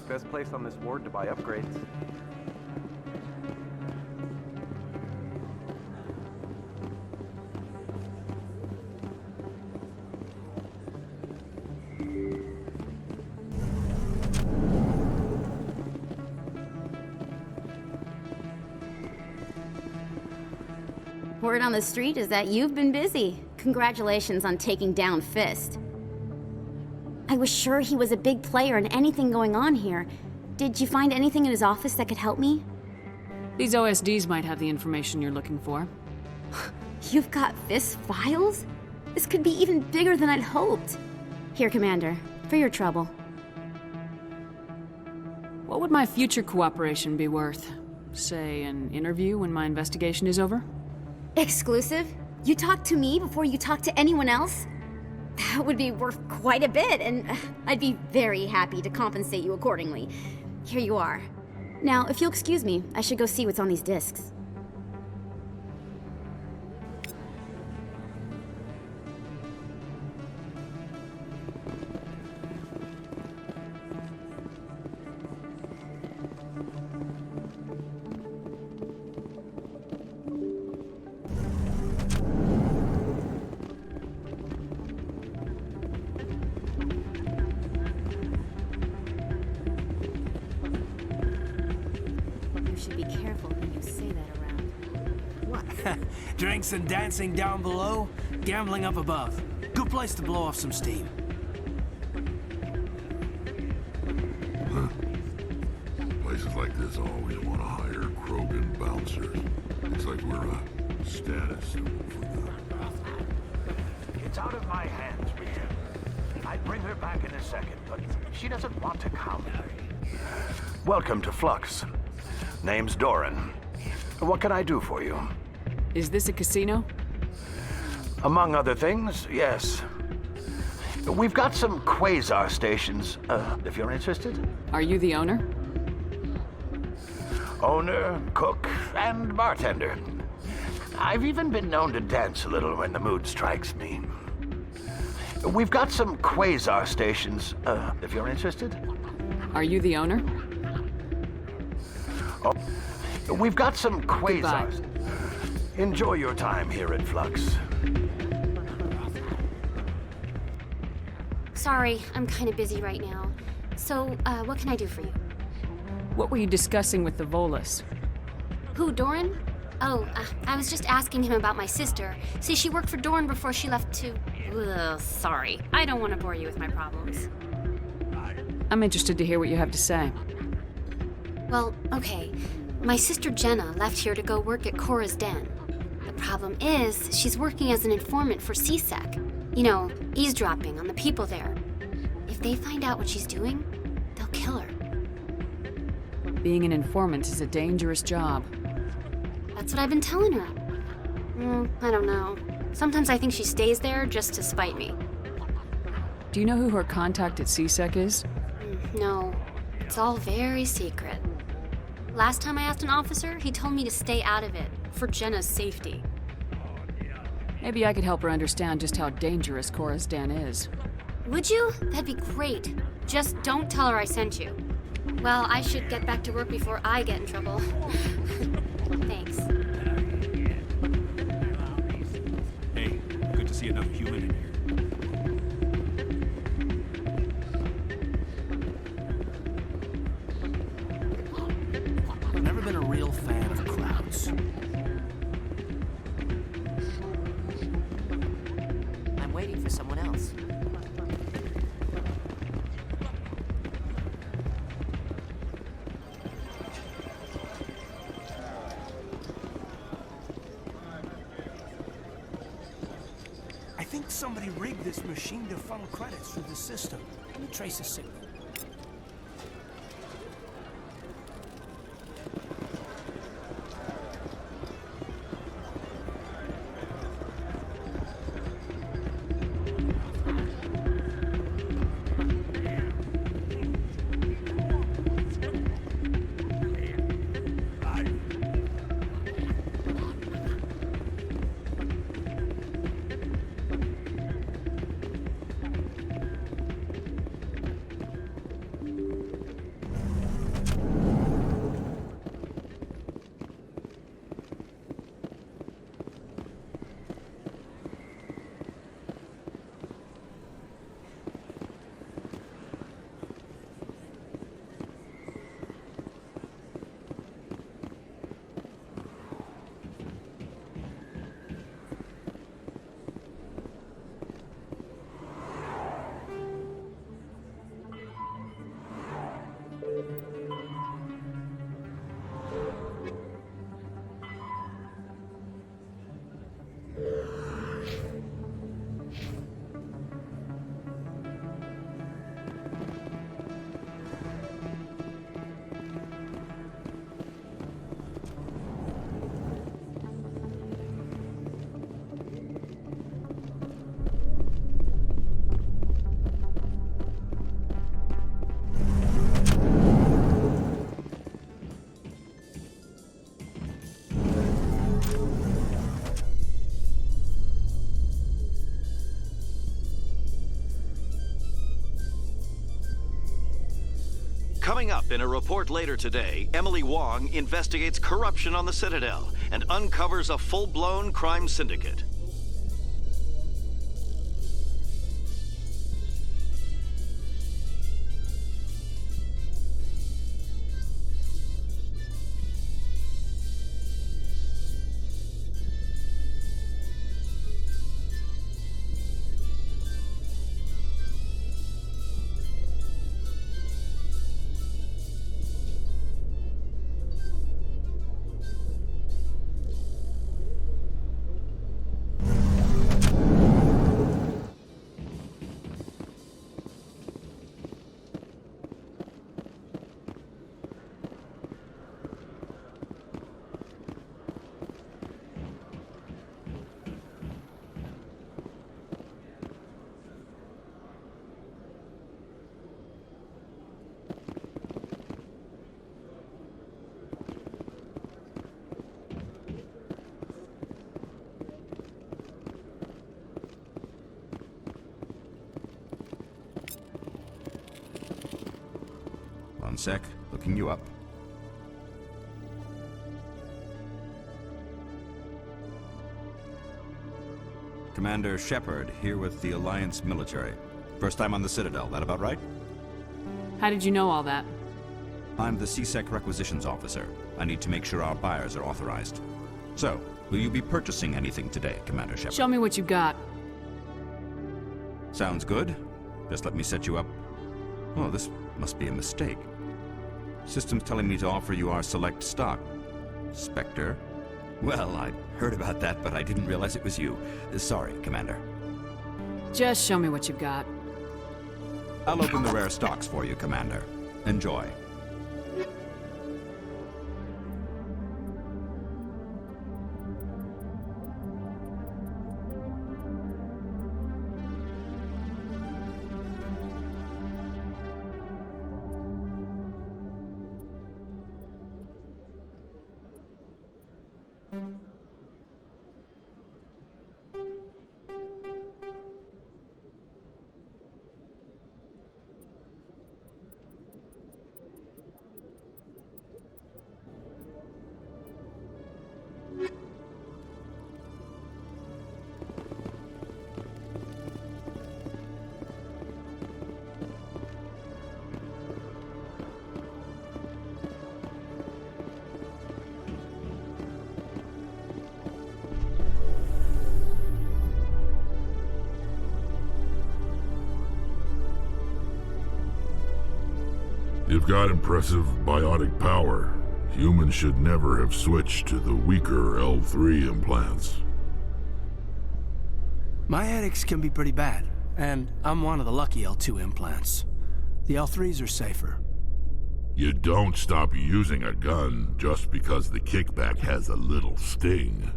Best place on this ward to buy upgrades. Word on the street is that you've been busy. Congratulations on taking down Fist. I was sure he was a big player in anything going on here. Did you find anything in his office that could help me? These OSDs might have the information you're looking for. You've got Fist files? This could be even bigger than I'd hoped. Here, Commander, for your trouble. What would my future cooperation be worth? Say, an interview when my investigation is over? Exclusive? You talk to me before you talk to anyone else? That would be worth quite a bit, and I'd be very happy to compensate you accordingly. Here you are. Now, if you'll excuse me, I should go see what's on these discs. Drinks and dancing down below, gambling up above. Good place to blow off some steam. Places like this always want to hire Krogan bouncers. It's like we're a Status symbol for them. It's out of my hands, Peter. I'd bring her back in a second, but she doesn't want to come. Welcome to Flux. Name's Doran. What can I do for you? Is this a casino? Among other things, yes. We've got some quasar stations, if you're interested. Are you the owner? Owner, cook, and bartender. I've even been known to dance a little when the mood strikes me. We've got some quasar stations, if you're interested. Are you the owner? Oh, we've got some quasars. Enjoy your time here at Flux. Sorry, I'm kind of busy right now. So, what can I do for you? What were you discussing with the Volus? Who, Doran? Oh, I was just asking him about my sister. See, she worked for Doran before she left to... Ugh, sorry. I don't want to bore you with my problems. I'm interested to hear what you have to say. Well, okay. My sister Jenna left here to go work at Cora's Den. The problem is, she's working as an informant for CSEC. You know, eavesdropping on the people there. If they find out what she's doing, they'll kill her. Being an informant is a dangerous job. That's what I've been telling her. I don't know. Sometimes I think she stays there just to spite me. Do you know who her contact at CSEC is? No. It's all very secret. Last time I asked an officer, he told me to stay out of it, for Jenna's safety. Maybe I could help her understand just how dangerous Cora's Den is. Would you? That'd be great. Just don't tell her I sent you. Well, I should get back to work before I get in trouble. Thanks. Hey, good to see another human in here. I've never been a real fan of crowds. I'm waiting for someone else. I think somebody rigged this machine to funnel credits through the system. Let me trace a signal. Coming up in a report later today, Emily Wong investigates corruption on the Citadel and uncovers a full-blown crime syndicate. sec. Looking you up. Commander Shepard, here with the Alliance military. First time on the Citadel, that about right? How did you know all that? I'm the CSEC requisitions officer. I need to make sure our buyers are authorized. So, will you be purchasing anything today, Commander Shepard? Show me what you got. Sounds good. Just let me set you up. Oh, this must be a mistake. System's telling me to offer you our select stock. Spectre? Well, I heard about that, but I didn't realize it was you. Sorry, Commander. Just show me what you've got. I'll open the rare stocks for you, Commander. Enjoy. You've got impressive biotic power. Humans should never have switched to the weaker L3 implants. My headaches can be pretty bad, and I'm one of the lucky L2 implants. The L3s are safer. You don't stop using a gun just because the kickback has a little sting.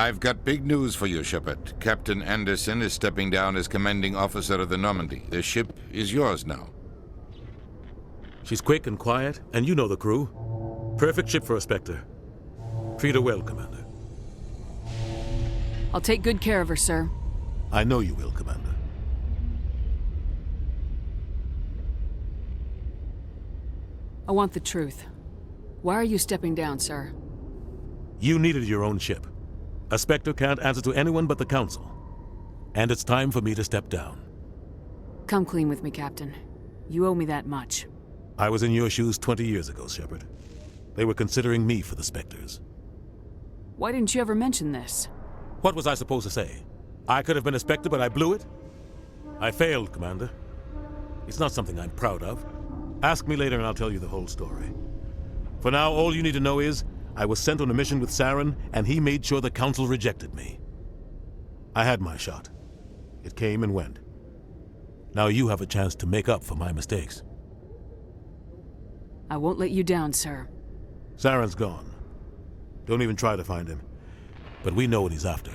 I've got big news for you, Shepard. Captain Anderson is stepping down as commanding officer of the Normandy. The ship is yours now. She's quick and quiet, and you know the crew. Perfect ship for a Spectre. Treat her well, Commander. I'll take good care of her, sir. I know you will, Commander. I want the truth. Why are you stepping down, sir? You needed your own ship. A Spectre can't answer to anyone but the Council. And it's time for me to step down. Come clean with me, Captain. You owe me that much. I was in your shoes 20 years ago, Shepard. They were considering me for the Spectres. Why didn't you ever mention this? What was I supposed to say? I could have been a Spectre, but I blew it? I failed, Commander. It's not something I'm proud of. Ask me later and I'll tell you the whole story. For now, all you need to know is, I was sent on a mission with Saren, and he made sure the Council rejected me. I had my shot. It came and went. Now you have a chance to make up for my mistakes. I won't let you down, sir. Saren's gone. Don't even try to find him. But we know what he's after.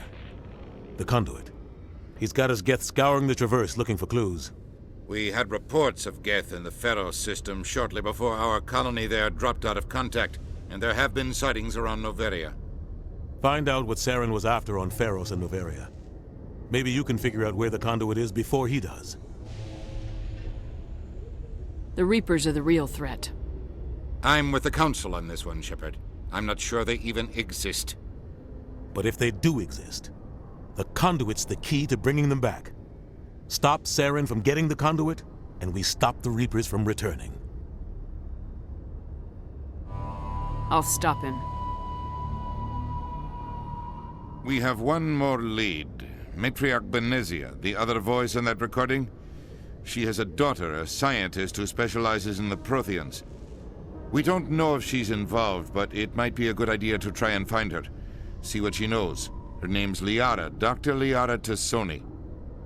The conduit. He's got his Geth scouring the Traverse looking for clues. We had reports of Geth in the Pharos system shortly before our colony there dropped out of contact, and there have been sightings around Noveria. Find out what Saren was after on Pharos and Noveria. Maybe you can figure out where the conduit is before he does. The Reapers are the real threat. I'm with the Council on this one, Shepard. I'm not sure they even exist. But if they do exist, the conduit's the key to bringing them back. Stop Saren from getting the conduit, and we stop the Reapers from returning. I'll stop him. We have one more lead. Matriarch Benezia, the other voice in that recording. She has a daughter, a scientist who specializes in the Protheans. We don't know if she's involved, but it might be a good idea to try and find her. See what she knows. Her name's Liara, Dr. Liara Tassoni.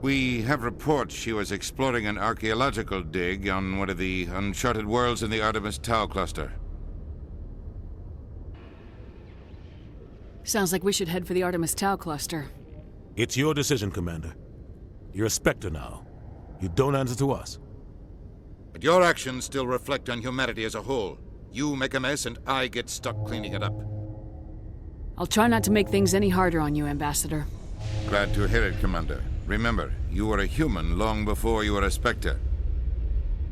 We have reports she was exploring an archaeological dig on one of the uncharted worlds in the Artemis Tau cluster. Sounds like we should head for the Artemis Tau cluster. It's your decision, Commander. You're a Spectre now. You don't answer to us. But your actions still reflect on humanity as a whole. You make a mess and I get stuck cleaning it up. I'll try not to make things any harder on you, Ambassador. Glad to hear it, Commander. Remember, you were a human long before you were a Spectre.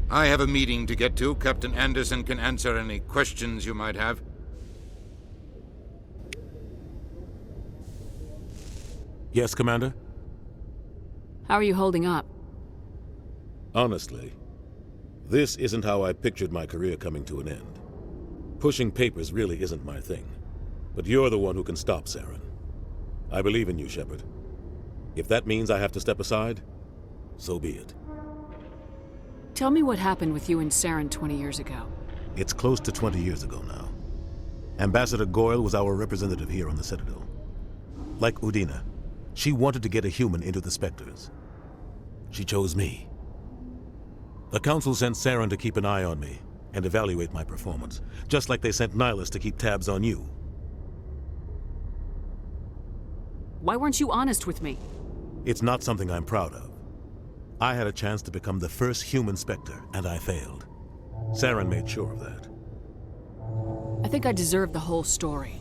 I have a meeting to get to. Captain Anderson can answer any questions you might have. Yes, Commander? How are you holding up? Honestly, this isn't how I pictured my career coming to an end. Pushing papers really isn't my thing. But you're the one who can stop Saren. I believe in you, Shepard. If that means I have to step aside, so be it. Tell me what happened with you and Saren 20 years ago. It's close to 20 years ago now. Ambassador Goyle was our representative here on the Citadel. Like Udina, she wanted to get a human into the Spectres. She chose me. The Council sent Saren to keep an eye on me and evaluate my performance, just like they sent Nihilus to keep tabs on you. Why weren't you honest with me? It's not something I'm proud of. I had a chance to become the first human Spectre, and I failed. Saren made sure of that. I think I deserve the whole story.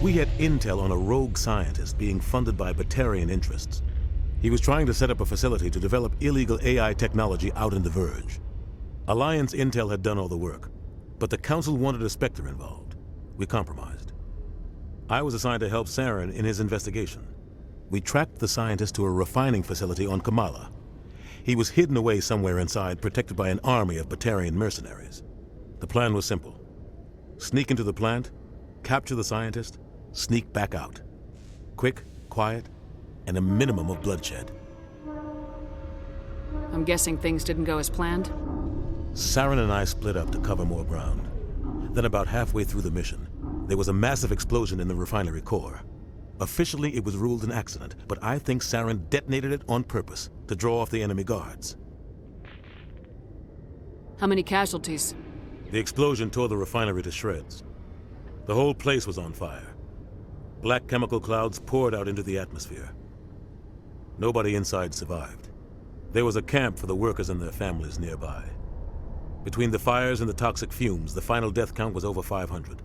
We had intel on a rogue scientist being funded by Batarian interests. He was trying to set up a facility to develop illegal AI technology out in the Verge. Alliance intel had done all the work, but the Council wanted a Spectre involved. We compromised. I was assigned to help Saren in his investigation. We tracked the scientist to a refining facility on Kamala. He was hidden away somewhere inside, protected by an army of Batarian mercenaries. The plan was simple. Sneak into the plant, capture the scientist, sneak back out. Quick, quiet, and a minimum of bloodshed. I'm guessing things didn't go as planned? Saren and I split up to cover more ground. Then about halfway through the mission, there was a massive explosion in the refinery core. Officially, it was ruled an accident, but I think Saren detonated it on purpose to draw off the enemy guards. How many casualties? The explosion tore the refinery to shreds. The whole place was on fire. Black chemical clouds poured out into the atmosphere. Nobody inside survived. There was a camp for the workers and their families nearby. Between the fires and the toxic fumes, the final death count was over 500.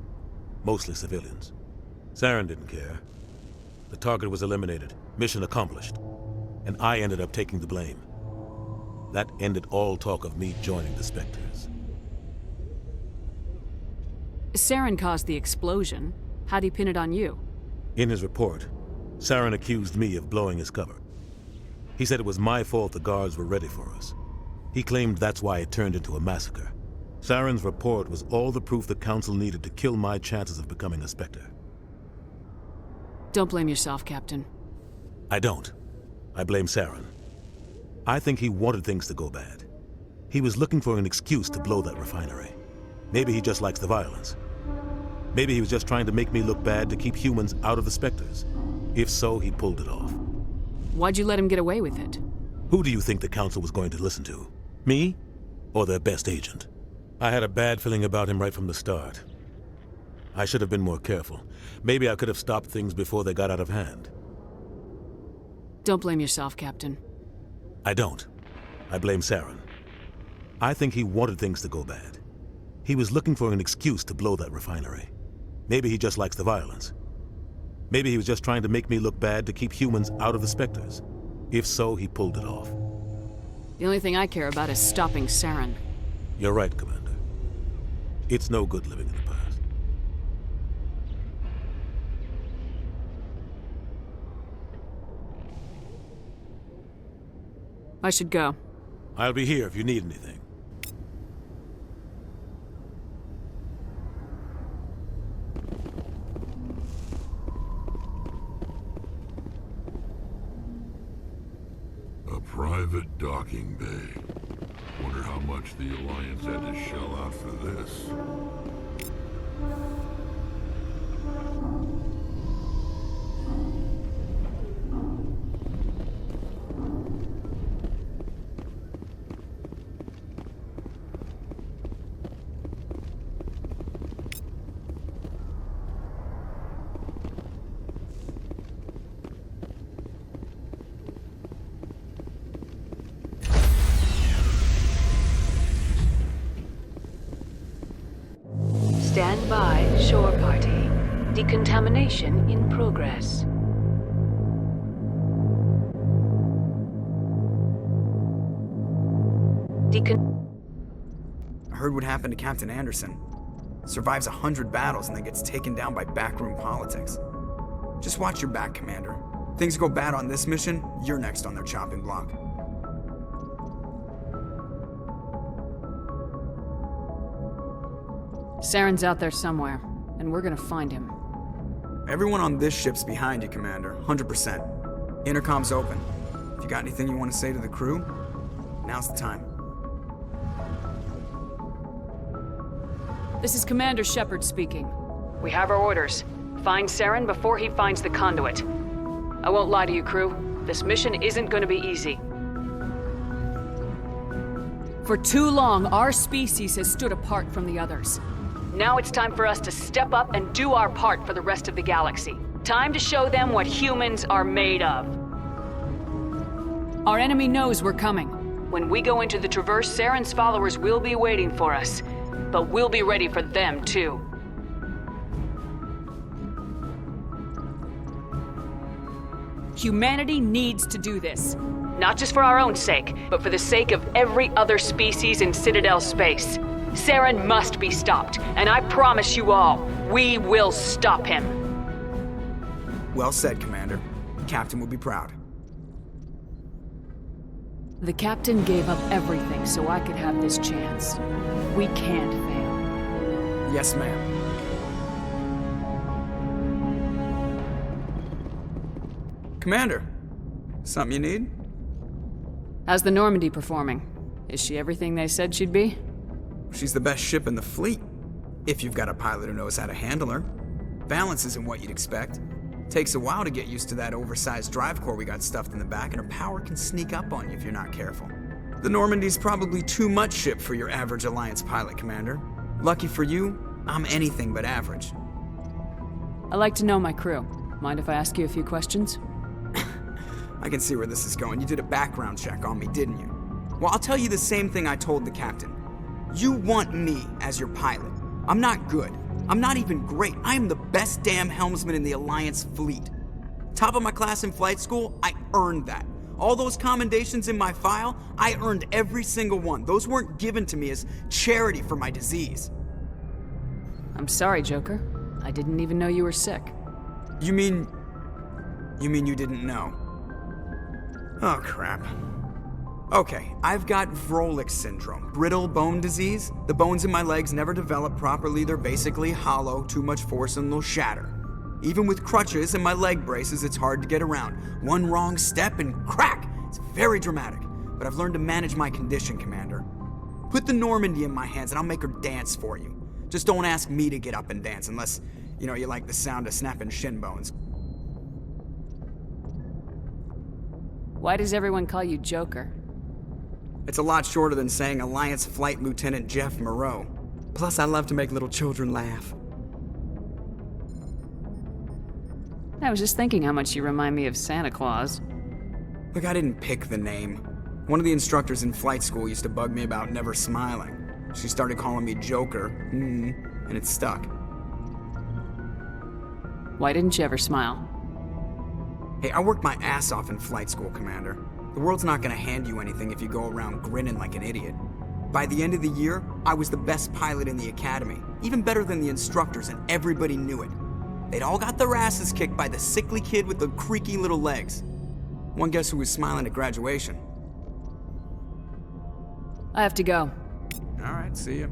Mostly civilians. Saren didn't care. The target was eliminated, mission accomplished, and I ended up taking the blame. That ended all talk of me joining the Spectres. Saren caused the explosion. How'd he pin it on you? In his report, Saren accused me of blowing his cover. He said it was my fault the guards were ready for us. He claimed that's why it turned into a massacre. Saren's report was all the proof the Council needed to kill my chances of becoming a Spectre. Don't blame yourself, Captain. I don't. I blame Saren. I think he wanted things to go bad. He was looking for an excuse to blow that refinery. Maybe he just likes the violence. Maybe he was just trying to make me look bad to keep humans out of the Spectres. If so, he pulled it off. Why'd you let him get away with it? Who do you think the Council was going to listen to? Me? Or their best agent? I had a bad feeling about him right from the start. I should have been more careful. Maybe I could have stopped things before they got out of hand. Don't blame yourself, Captain. I don't. I blame Saren. I think he wanted things to go bad. He was looking for an excuse to blow that refinery. Maybe he just likes the violence. Maybe he was just trying to make me look bad to keep humans out of the Spectres. If so, he pulled it off. The only thing I care about is stopping Saren. You're right, Commander. It's no good living in the past. I should go. I'll be here if you need anything. A private docking bay. Wonder how much the Alliance had to shell out for this. Decontamination in progress. I heard what happened to Captain Anderson. Survives 100 battles and then gets taken down by backroom politics. Just watch your back, Commander. Things go bad on this mission, you're next on their chopping block. Saren's out there somewhere, and we're gonna find him. Everyone on this ship's behind you, Commander. 100%. Intercom's open. If you got anything you want to say to the crew, now's the time. This is Commander Shepard speaking. We have our orders. Find Saren before he finds the conduit. I won't lie to you, crew. This mission isn't gonna be easy. For too long, our species has stood apart from the others. Now it's time for us to step up and do our part for the rest of the galaxy. Time to show them what humans are made of. Our enemy knows we're coming. When we go into the Traverse, Saren's followers will be waiting for us. But we'll be ready for them, too. Humanity needs to do this. Not just for our own sake, but for the sake of every other species in Citadel space. Saren must be stopped, and I promise you all, we will stop him. Well said, Commander. The Captain will be proud. The Captain gave up everything so I could have this chance. We can't fail. Yes, ma'am. Commander, something you need? How's the Normandy performing? Is she everything they said she'd be? She's the best ship in the fleet, if you've got a pilot who knows how to handle her. Balance isn't what you'd expect. Takes a while to get used to that oversized drive core we got stuffed in the back, and her power can sneak up on you if you're not careful. The Normandy's probably too much ship for your average Alliance pilot, Commander. Lucky for you, I'm anything but average. I like to know my crew. Mind if I ask you a few questions? I can see where this is going. You did a background check on me, didn't you? Well, I'll tell you the same thing I told the Captain. You want me as your pilot. I'm not good. I'm not even great. I am the best damn helmsman in the Alliance fleet. Top of my class in flight school, I earned that. All those commendations in my file, I earned every single one. Those weren't given to me as charity for my disease. I'm sorry, Joker. I didn't even know you were sick. You mean you didn't know? Oh, crap. Okay, I've got Vrolik syndrome, brittle bone disease. The bones in my legs never develop properly. They're basically hollow, too much force and they'll shatter. Even with crutches and my leg braces, it's hard to get around. One wrong step and crack! It's very dramatic, but I've learned to manage my condition, Commander. Put the Normandy in my hands and I'll make her dance for you. Just don't ask me to get up and dance unless, you like the sound of snapping shin bones. Why does everyone call you Joker? It's a lot shorter than saying Alliance Flight Lieutenant Jeff Moreau. Plus, I love to make little children laugh. I was just thinking how much you remind me of Santa Claus. Look, I didn't pick the name. One of the instructors in flight school used to bug me about never smiling. She started calling me Joker, and it stuck. Why didn't you ever smile? Hey, I worked my ass off in flight school, Commander. The world's not gonna hand you anything if you go around grinning like an idiot. By the end of the year, I was the best pilot in the academy, even better than the instructors, and everybody knew it. They'd all got their asses kicked by the sickly kid with the creaky little legs. One guess who was smiling at graduation? I have to go. All right, see ya.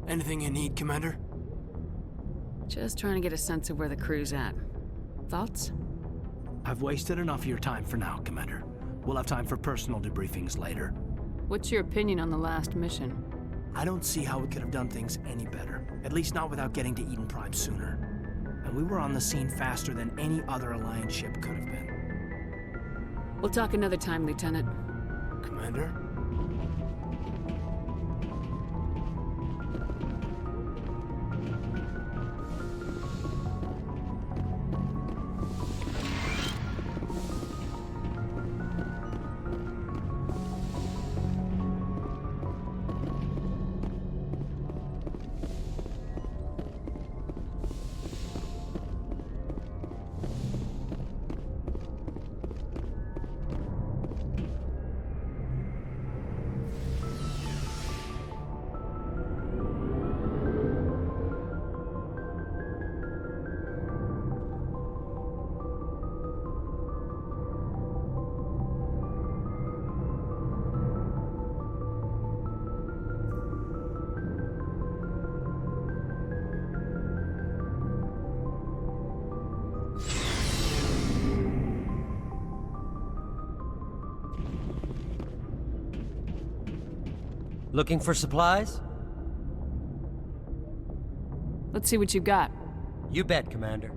Anything you need, Commander? Just trying to get a sense of where the crew's at. Thoughts? I've wasted enough of your time for now, Commander. We'll have time for personal debriefings later. What's your opinion on the last mission? I don't see how we could have done things any better. At least not without getting to Eden Prime sooner. And we were on the scene faster than any other Alliance ship could have been. We'll talk another time, Lieutenant. Commander? Looking for supplies? Let's see what you got. You bet, Commander.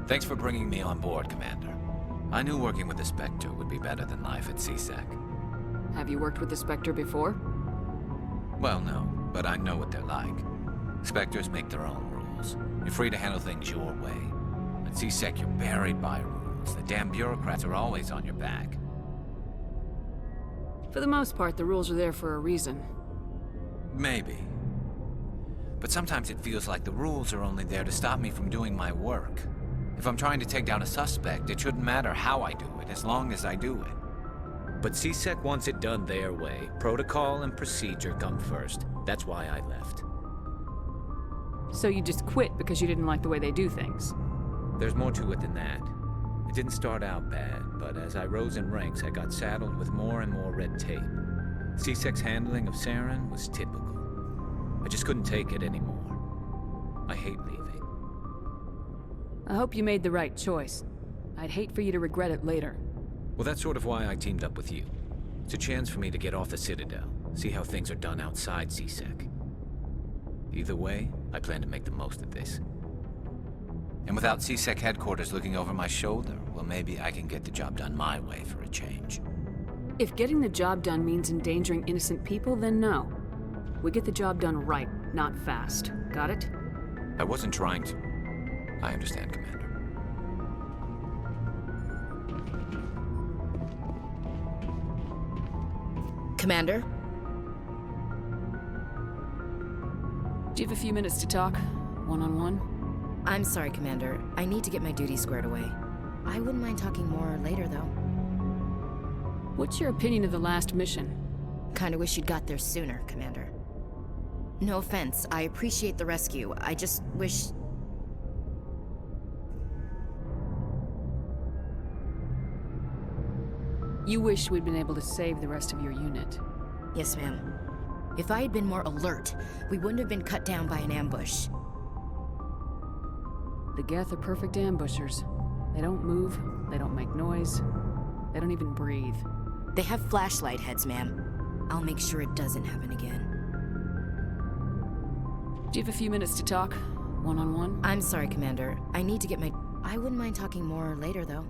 Thanks for bringing me on board, Commander. I knew working with the Spectre would be better than life at CSEC. Have you worked with the Spectre before? Well, no, but I know what they're like. Spectres make their own rules. You're free to handle things your way. At CSEC, you're buried by rules. The damn bureaucrats are always on your back. For the most part, the rules are there for a reason. Maybe. But sometimes it feels like the rules are only there to stop me from doing my work. If I'm trying to take down a suspect, it shouldn't matter how I do it, as long as I do it. But CSEC wants it done their way. Protocol and procedure come first. That's why I left. So you just quit because you didn't like the way they do things? There's more to it than that. It didn't start out bad, but as I rose in ranks, I got saddled with more and more red tape. CSEC's handling of Saren was typical. I just couldn't take it anymore. I hate leaving. I hope you made the right choice. I'd hate for you to regret it later. Well, that's sort of why I teamed up with you. It's a chance for me to get off the Citadel, see how things are done outside CSEC. Either way, I plan to make the most of this. And without CSEC headquarters looking over my shoulder, well, maybe I can get the job done my way for a change. If getting the job done means endangering innocent people, then no. We get the job done right, not fast. Got it? I wasn't trying to... I understand, Commander. Commander? Do you have a few minutes to talk? One-on-one? I'm sorry, Commander. I need to get my duties squared away. I wouldn't mind talking more later, though. What's your opinion of the last mission? Kinda wish you'd got there sooner, Commander. No offense, I appreciate the rescue. I just wish... You wish we'd been able to save the rest of your unit. Yes, ma'am. If I had been more alert, we wouldn't have been cut down by an ambush. The Geth are perfect ambushers. They don't move, they don't make noise, they don't even breathe. They have flashlight heads, ma'am. I'll make sure it doesn't happen again. Do you have a few minutes to talk? One-on-one? I'm sorry, Commander. I need to get my... I wouldn't mind talking more later, though.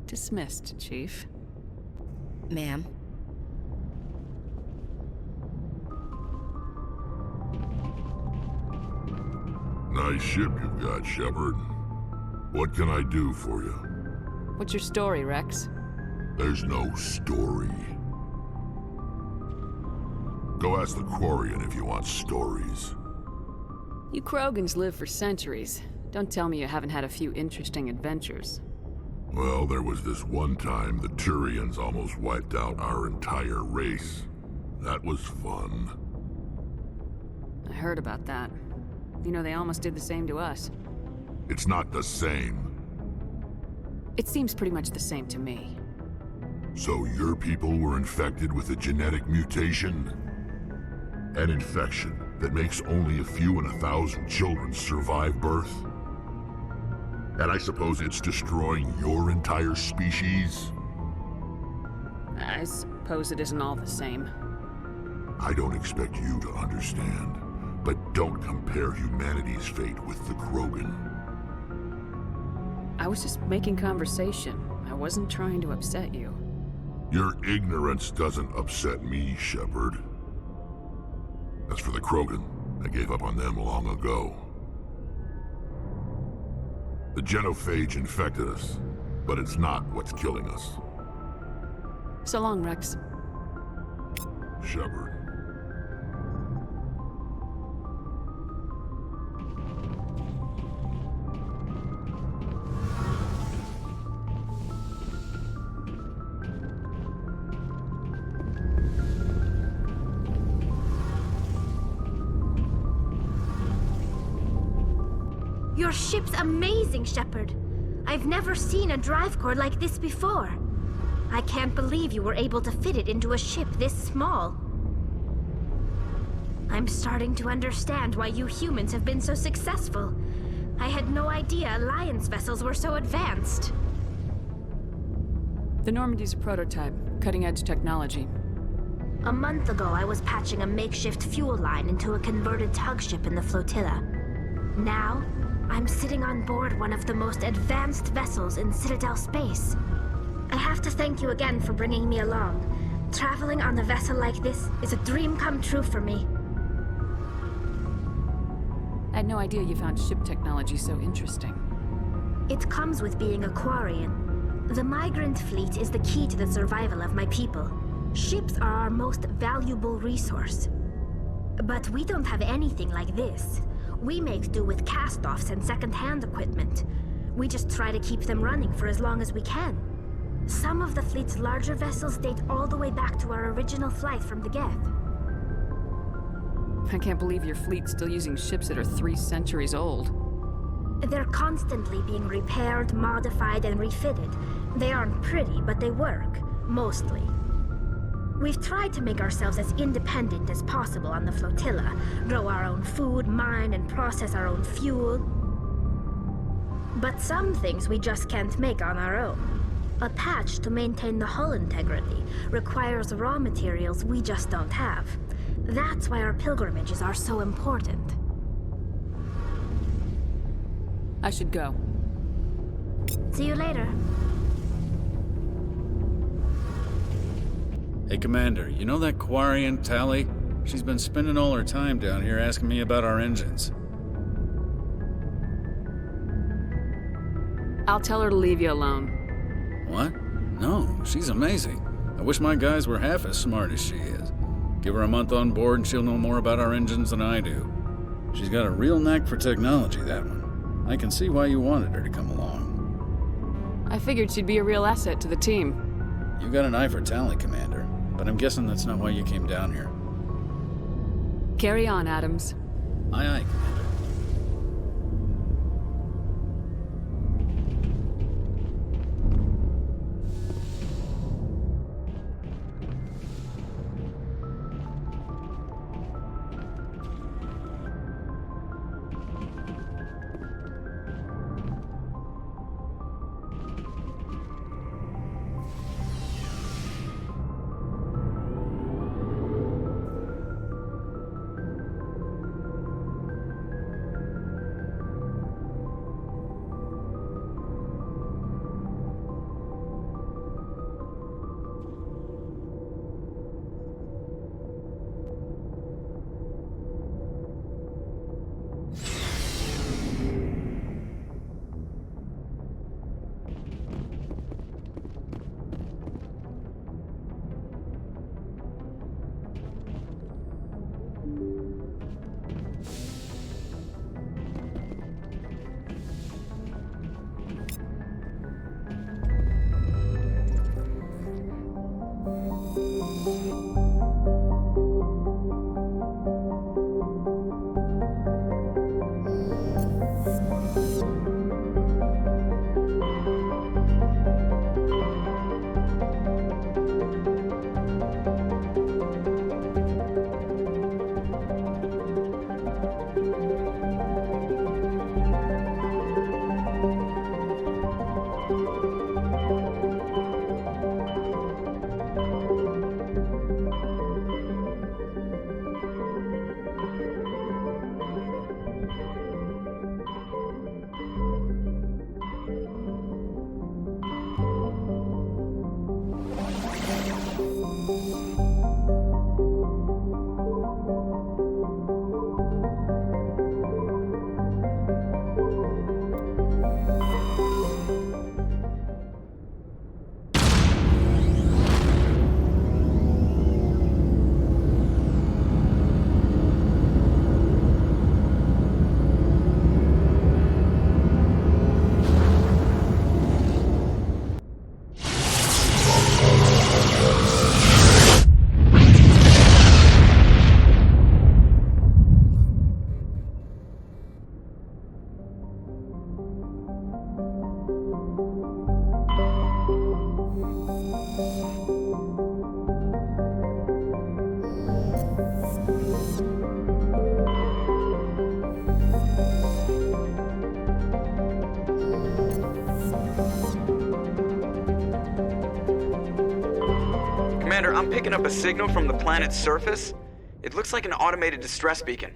Dismissed, Chief. Ma'am. Nice ship you've got, Shepard. What can I do for you? What's your story, Rex? There's no story. Go ask the Quarian if you want stories. You Krogans live for centuries. Don't tell me you haven't had a few interesting adventures. Well, there was this one time the Turians almost wiped out our entire race. That was fun. I heard about that. You know, they almost did the same to us. It's not the same. It seems pretty much the same to me. So your people were infected with a genetic mutation? An infection that makes only a few in 1,000 children survive birth? And I suppose it's destroying your entire species? I suppose it isn't all the same. I don't expect you to understand, but don't compare humanity's fate with the Krogan. I was just making conversation. I wasn't trying to upset you. Your ignorance doesn't upset me, Shepard. As for the Krogan, I gave up on them long ago. The genophage infected us, but it's not what's killing us. So long, Rex. Shepard. Your ship's amazing, Shepard. I've never seen a drive core like this before. I can't believe you were able to fit it into a ship this small. I'm starting to understand why you humans have been so successful. I had no idea Alliance vessels were so advanced. The Normandy's a prototype, cutting-edge technology. A month ago, I was patching a makeshift fuel line into a converted tug ship in the flotilla. Now, I'm sitting on board one of the most advanced vessels in Citadel space. I have to thank you again for bringing me along. Traveling on a vessel like this is a dream come true for me. I had no idea you found ship technology so interesting. It comes with being a Quarian. The migrant fleet is the key to the survival of my people. Ships are our most valuable resource. But we don't have anything like this. We make do with cast-offs and second-hand equipment. We just try to keep them running for as long as we can. Some of the fleet's larger vessels date all the way back to our original flight from the Geth. I can't believe your fleet's still using ships that are 3 centuries old. They're constantly being repaired, modified, and refitted. They aren't pretty, but they work. Mostly. We've tried to make ourselves as independent as possible on the flotilla, grow our own food, mine and process our own fuel. But some things we just can't make on our own. A patch to maintain the hull integrity requires raw materials we just don't have. That's why our pilgrimages are so important. I should go. See you later. Hey, Commander, you know that Quarian, Tally? She's been spending all her time down here asking me about our engines. I'll tell her to leave you alone. What? No, she's amazing. I wish my guys were half as smart as she is. Give her a month on board and she'll know more about our engines than I do. She's got a real knack for technology, that one. I can see why you wanted her to come along. I figured she'd be a real asset to the team. You got an eye for Tally, Commander, but I'm guessing that's not why you came down here. Carry on, Adams. Aye, aye, Commander. Commander, I'm picking up a signal from the planet's surface. It looks like an automated distress beacon.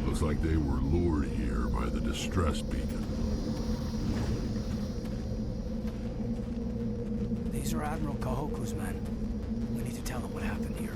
Looks like they were lured here by the distress beacon. These are Admiral Kahoku's men. We need to tell them what happened here.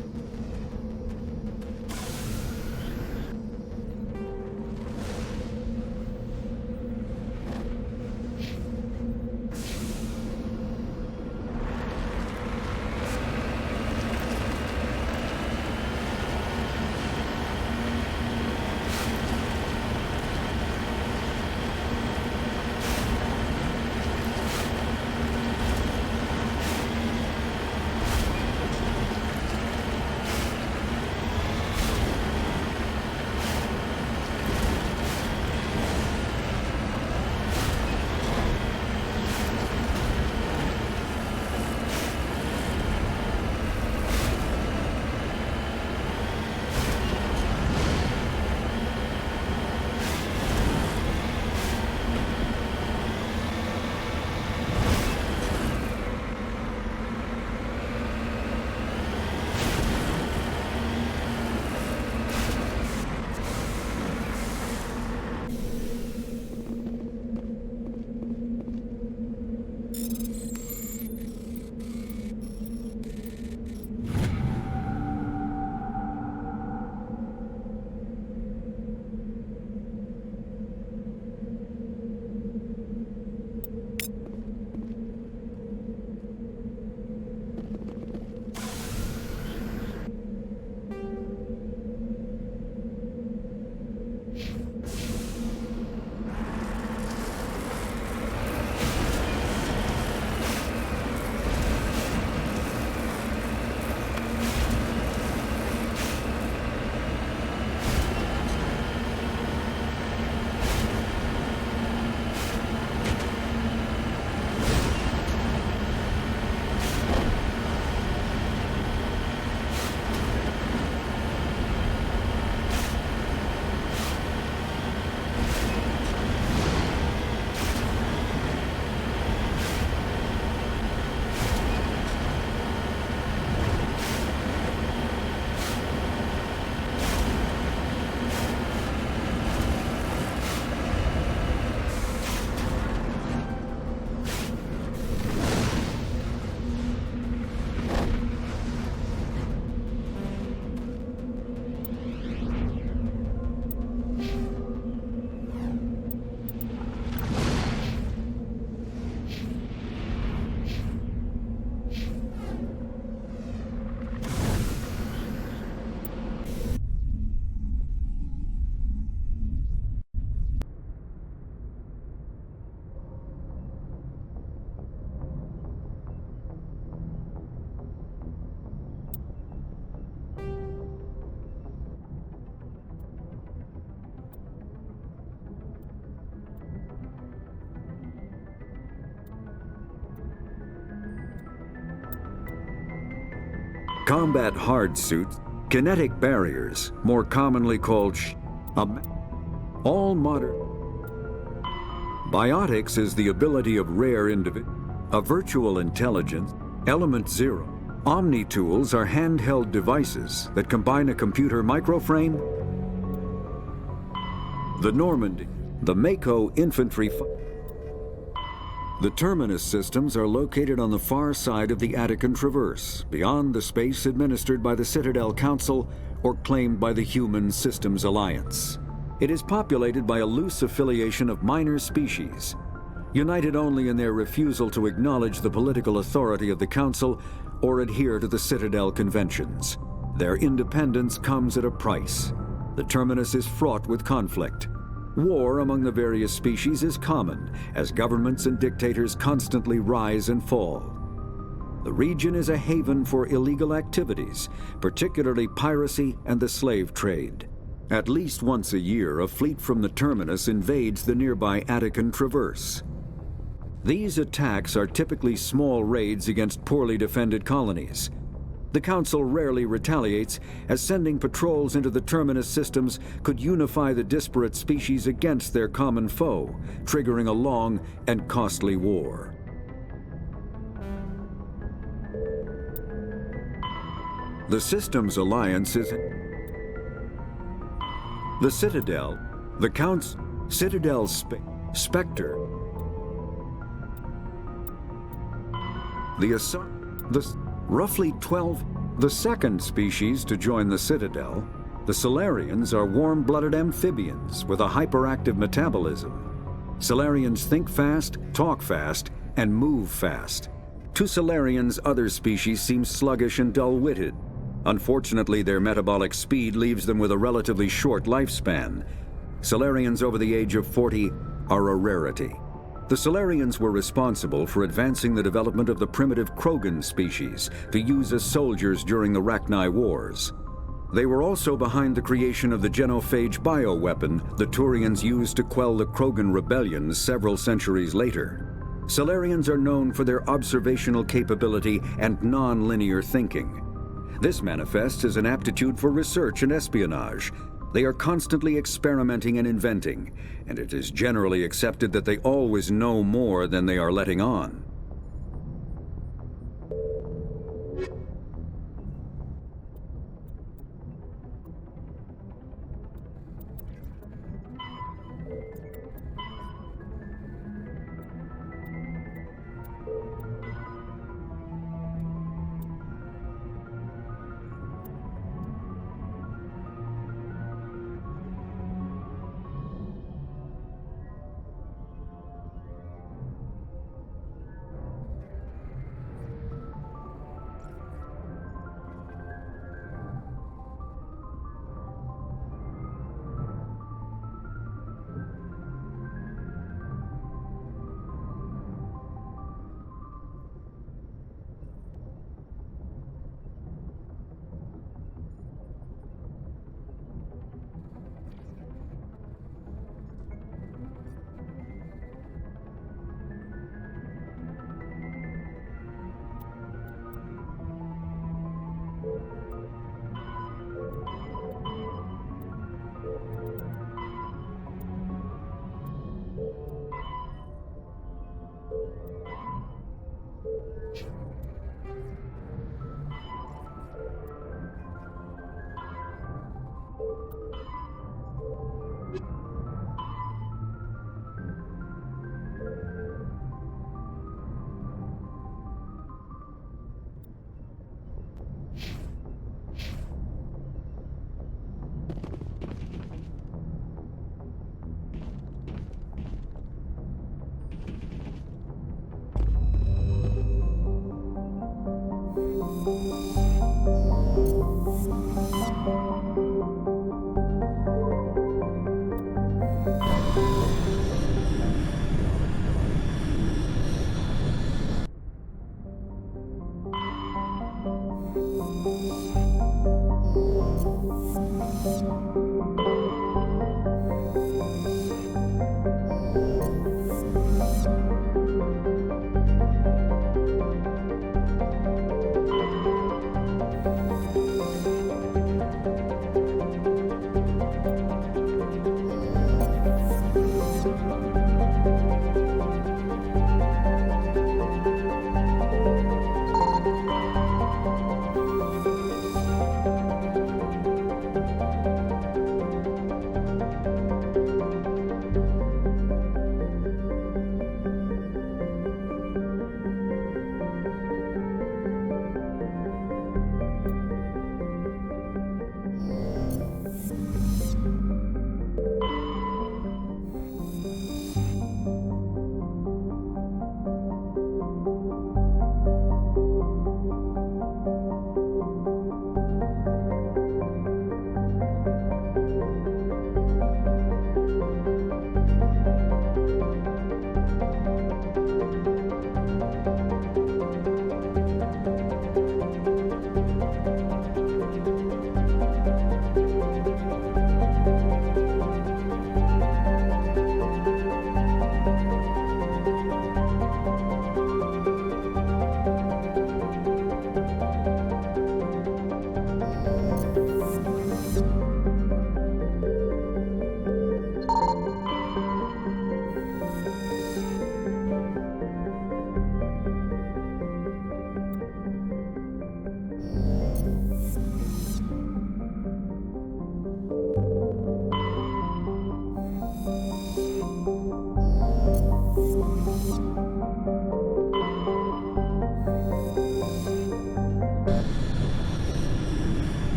Combat hard suits, kinetic barriers, more commonly called all modern. Biotics is the ability of rare individuals, a virtual intelligence, element zero. Omni tools are handheld devices that combine a computer microframe, the Normandy, the Mako infantry. The Terminus systems are located on the far side of the Attican Traverse, beyond the space administered by the Citadel Council or claimed by the Human Systems Alliance. It is populated by a loose affiliation of minor species, united only in their refusal to acknowledge the political authority of the Council or adhere to the Citadel Conventions. Their independence comes at a price. The Terminus is fraught with conflict. War among the various species is common, as governments and dictators constantly rise and fall. The region is a haven for illegal activities, particularly piracy and the slave trade. At least once a year, a fleet from the Terminus invades the nearby Attican Traverse. These attacks are typically small raids against poorly defended colonies. The Council rarely retaliates, as sending patrols into the Terminus systems could unify the disparate species against their common foe, triggering a long and costly war. The Systems Alliance is the Citadel, the Council, Citadel Spectre, roughly 12, the second species to join the Citadel. The Solarians are warm-blooded amphibians with a hyperactive metabolism. Solarians think fast, talk fast, and move fast. To Solarians, other species seem sluggish and dull-witted. Unfortunately, their metabolic speed leaves them with a relatively short lifespan. Solarians over the age of 40 are a rarity. The Solarians were responsible for advancing the development of the primitive Krogan species to use as soldiers during the Rachni Wars. They were also behind the creation of the genophage bioweapon the Turians used to quell the Krogan rebellions several centuries later. Solarians are known for their observational capability and non-linear thinking. This manifests as an aptitude for research and espionage. They are constantly experimenting and inventing, and it is generally accepted that they always know more than they are letting on.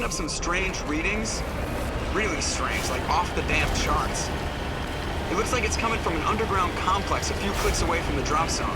up some strange readings. Really strange, like off the damn charts. It looks like it's coming from an underground complex a few clicks away from the drop zone.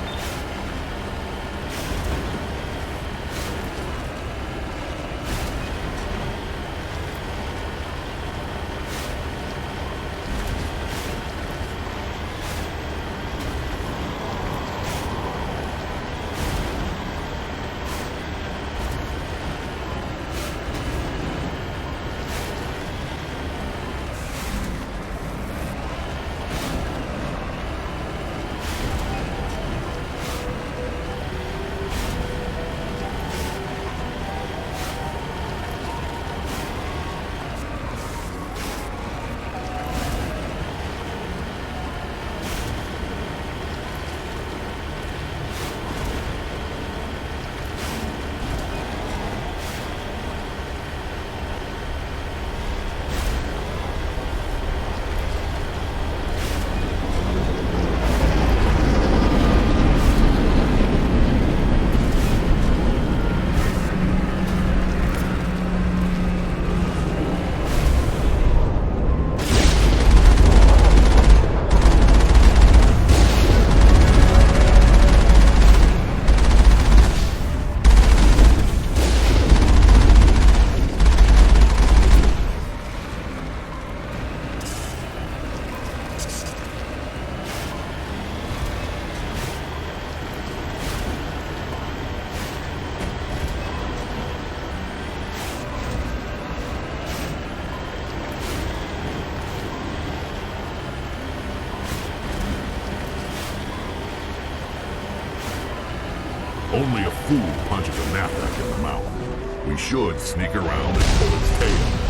Only a fool punches a knapsack in the mouth. We should sneak around and pull its tail.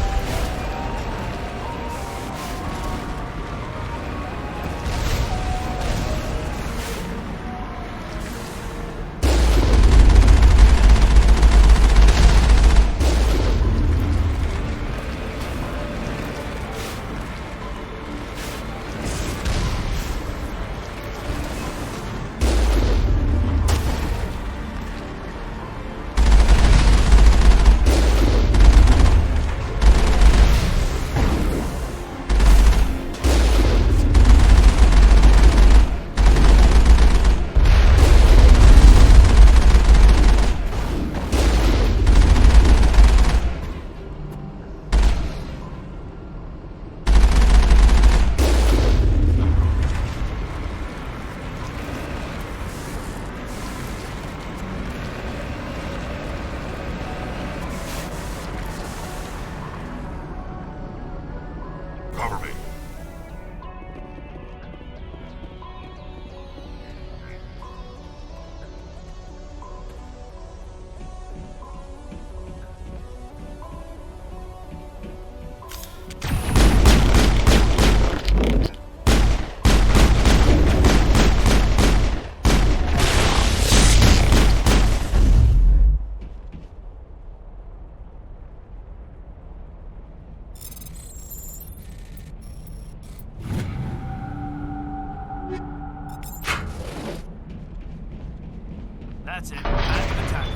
Cover me. That's it. Back to the attack.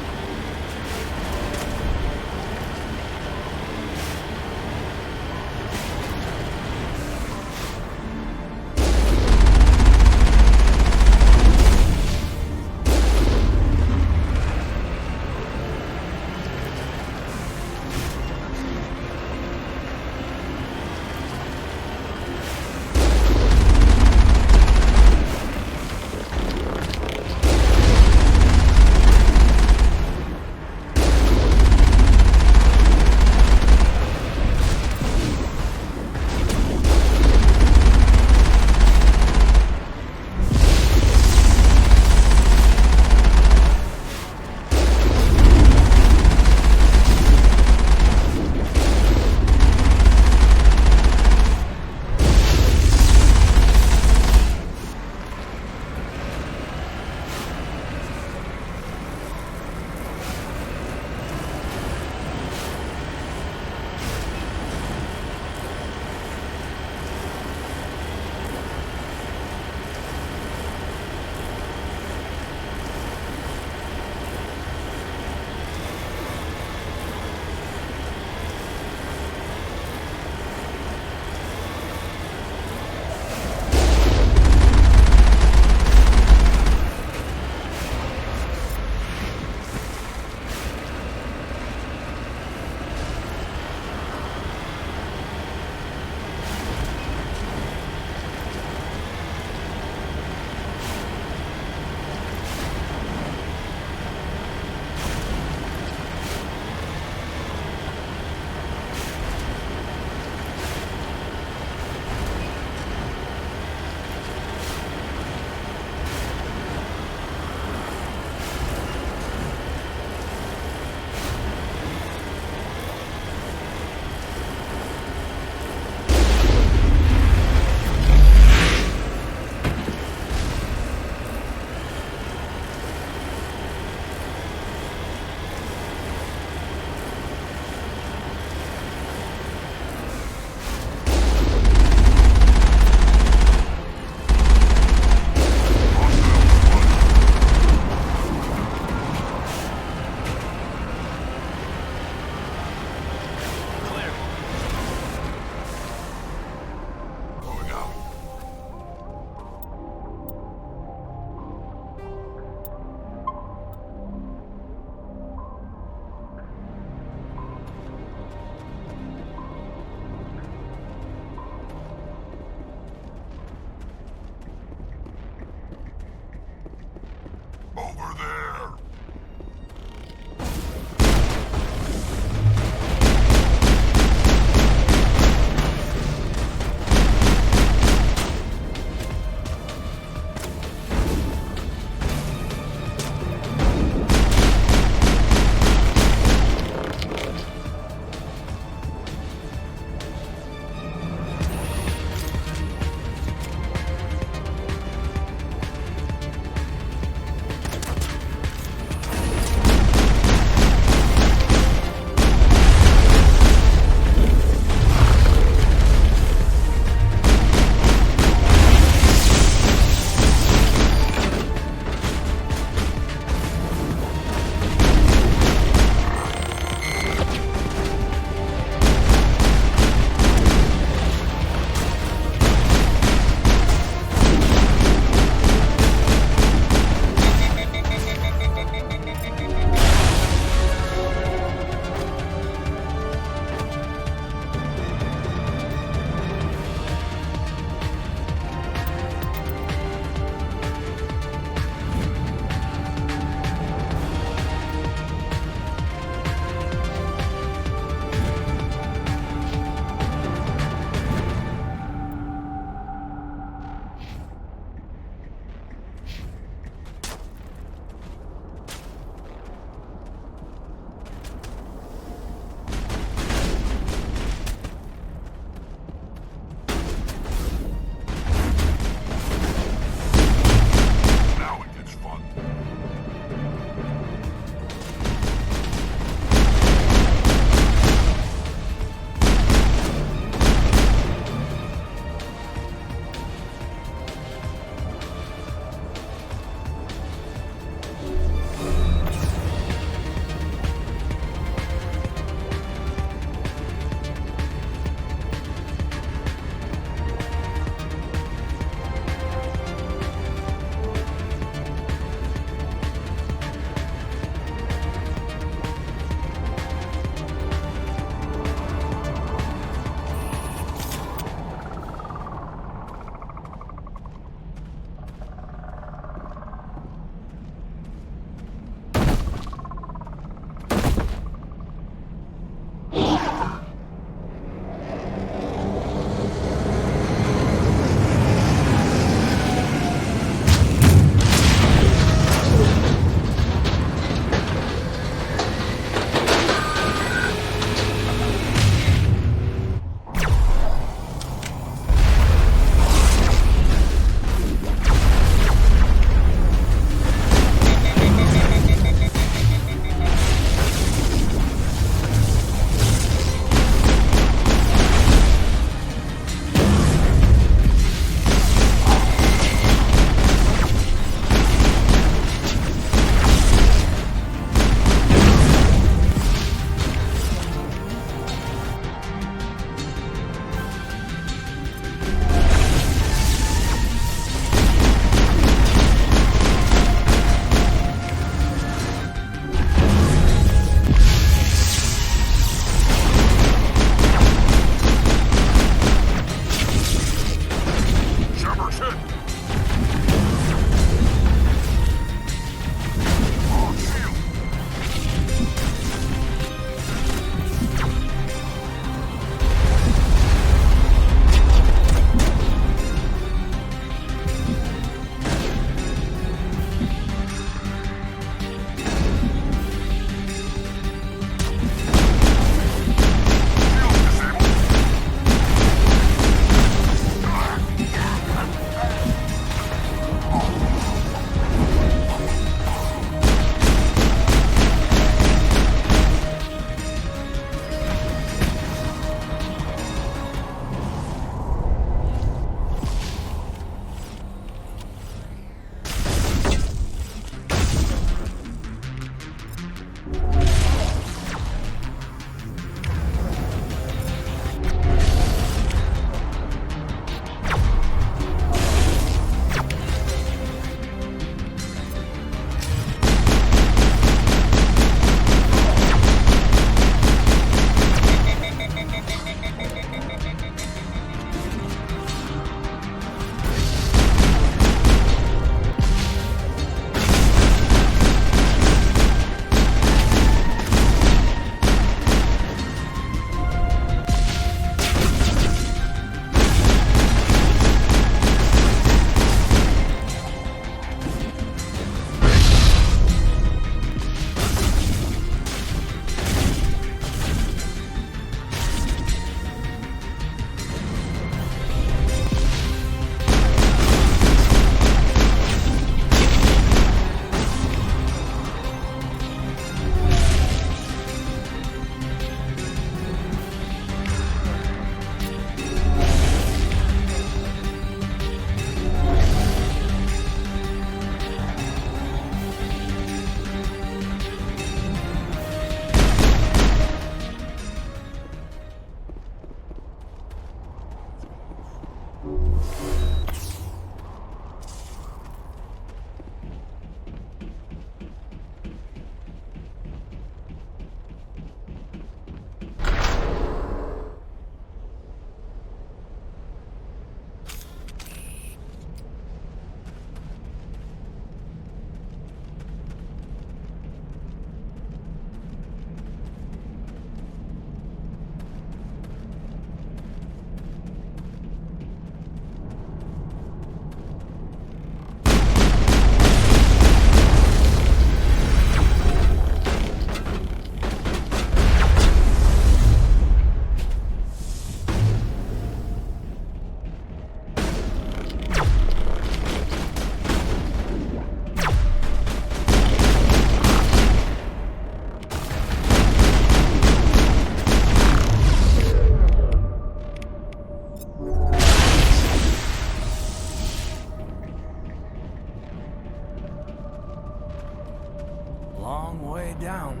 long way down.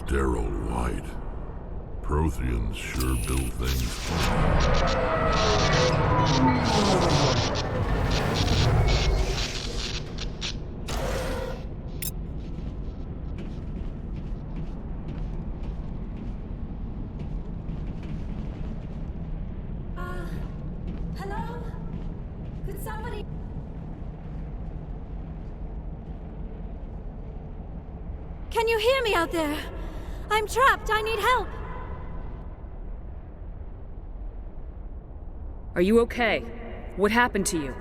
Sterile white. Protheans sure build things Hello? Could somebody... Can you hear me out there? I'm trapped. I need help. Are you okay? What happened to you?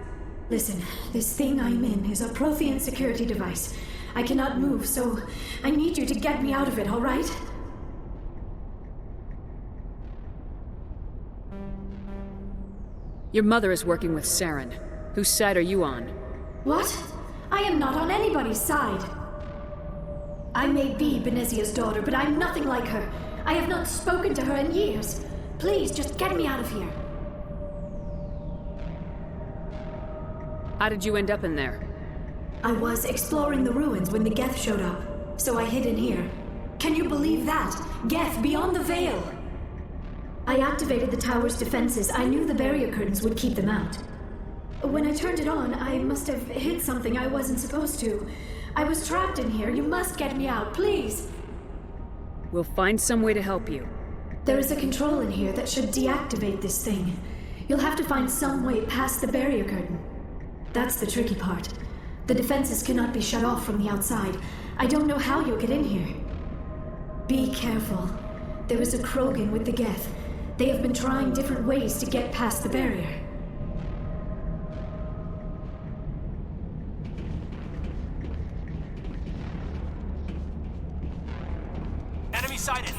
Listen, this thing I'm in is a Prothean security device. I cannot move, so I need you to get me out of it, all right? Your mother is working with Saren. Whose side are you on? What? I am not on anybody's side. I may be Benezia's daughter, but I'm nothing like her. I have not spoken to her in years. Please, just get me out of here. How did you end up in there? I was exploring the ruins when the Geth showed up, so I hid in here. Can you believe that? Geth, beyond the veil! I activated the tower's defenses. I knew the barrier curtains would keep them out. When I turned it on, I must have hit something I wasn't supposed to. I was trapped in here. You must get me out, please! We'll find some way to help you. There is a control in here that should deactivate this thing. You'll have to find some way past the barrier curtain. That's the tricky part. The defenses cannot be shut off from the outside. I don't know how you'll get in here. Be careful. There is a Krogan with the Geth. They have been trying different ways to get past the barrier. Enemy sighted!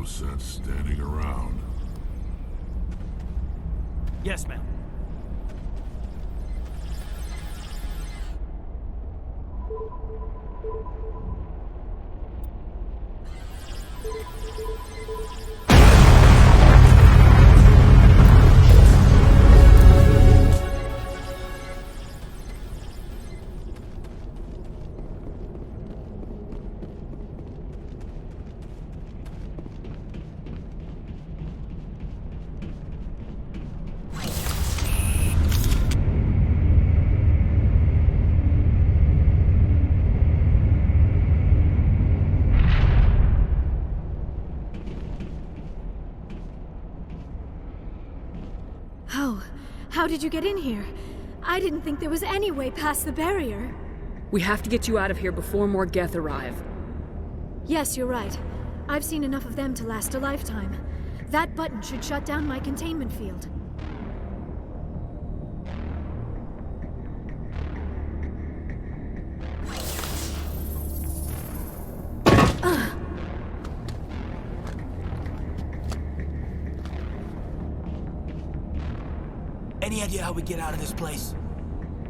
No sense standing around. Yes, ma'am. How did you get in here? I didn't think there was any way past the barrier. We have to get you out of here before more Geth arrive. Yes, you're right. I've seen enough of them to last a lifetime. That button should shut down my containment field. Any idea how we get out of this place?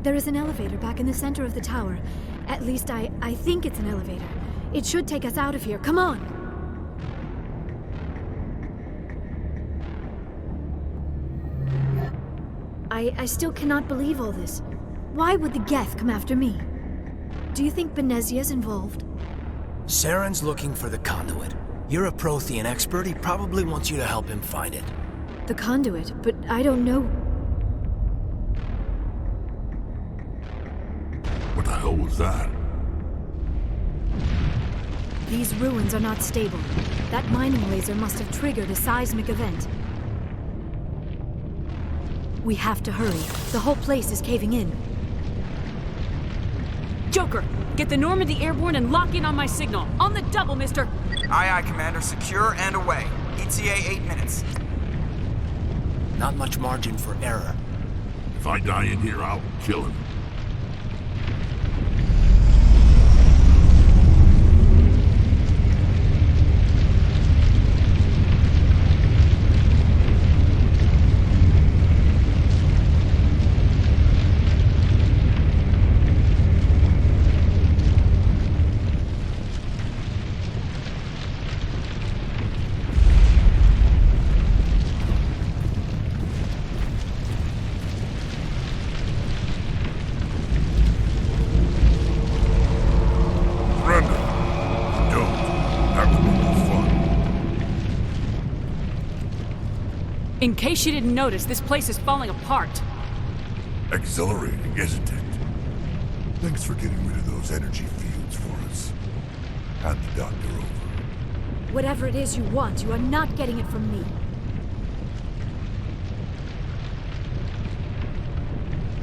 There is an elevator back in the center of the tower. At least I think it's an elevator. It should take us out of here. Come on! I still cannot believe all this. Why would the Geth come after me? Do you think Benezia's involved? Saren's looking for the conduit. You're a Prothean expert. He probably wants you to help him find it. The conduit, but I don't know. What the hell was that? These ruins are not stable. That mining laser must have triggered a seismic event. We have to hurry. The whole place is caving in. Joker, get the Normandy airborne and lock in on my signal. On the double, mister! Aye, aye, Commander. Secure and away. ETA 8 minutes. Not much margin for error. If I die in here, I'll kill him. In case you didn't notice, this place is falling apart. Exhilarating, isn't it? Thanks for getting rid of those energy fields for us. Hand the doctor over. Whatever it is you want, you are not getting it from me.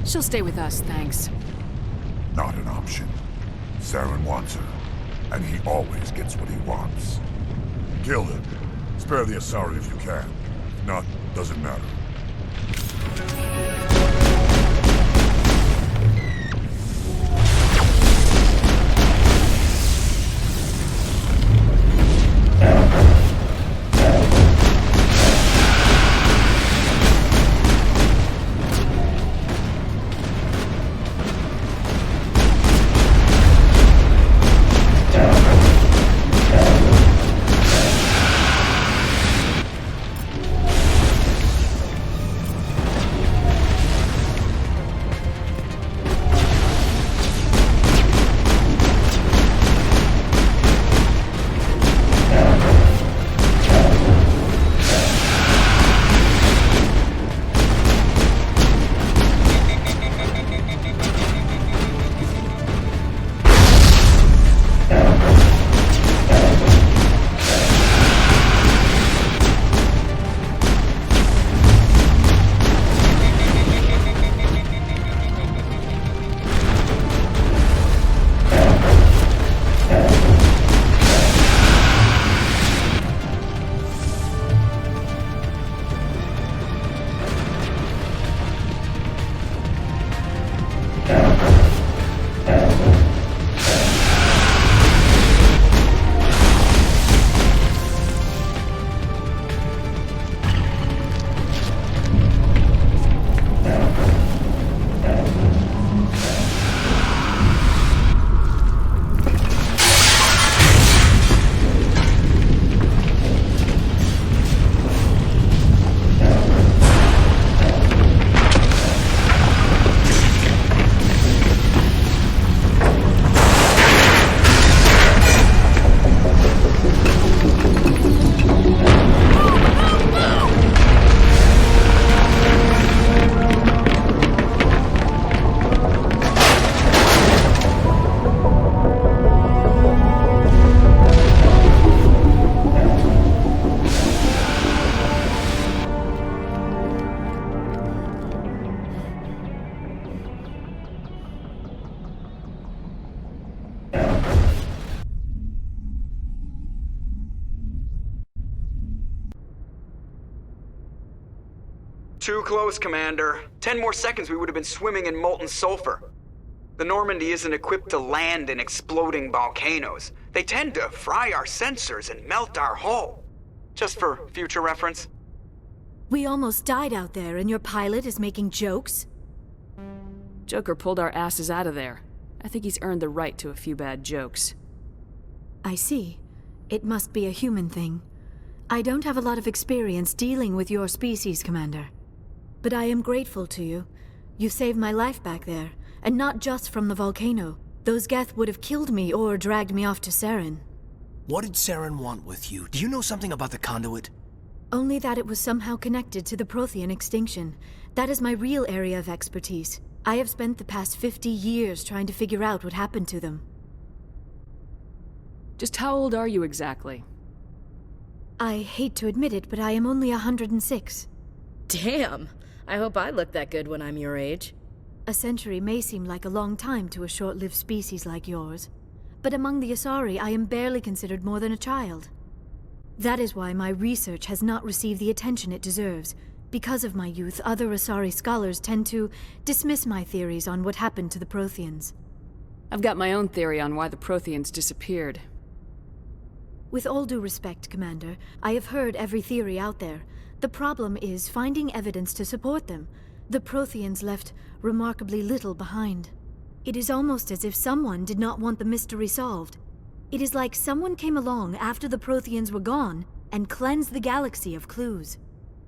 She'll stay with us, thanks. Not an option. Saren wants her, and he always gets what he wants. Kill him. Spare the Asari if you can. If not, doesn't matter. Too close, Commander. 10 more seconds we would have been swimming in molten sulfur. The Normandy isn't equipped to land in exploding volcanoes. They tend to fry our sensors and melt our hull. Just for future reference. We almost died out there, and your pilot is making jokes? Joker pulled our asses out of there. I think he's earned the right to a few bad jokes. I see. It must be a human thing. I don't have a lot of experience dealing with your species, Commander. But I am grateful to you. You saved my life back there, and not just from the volcano. Those Geth would have killed me or dragged me off to Saren. What did Saren want with you? Do you know something about the conduit? Only that it was somehow connected to the Prothean extinction. That is my real area of expertise. I have spent the past 50 years trying to figure out what happened to them. Just how old are you exactly? I hate to admit it, but I am only 106. Damn! I hope I look that good when I'm your age. A century may seem like a long time to a short-lived species like yours, but among the Asari, I am barely considered more than a child. That is why my research has not received the attention it deserves. Because of my youth, other Asari scholars tend to dismiss my theories on what happened to the Protheans. I've got my own theory on why the Protheans disappeared. With all due respect, Commander, I have heard every theory out there. The problem is finding evidence to support them. The Protheans left remarkably little behind. It is almost as if someone did not want the mystery solved. It is like someone came along after the Protheans were gone and cleansed the galaxy of clues.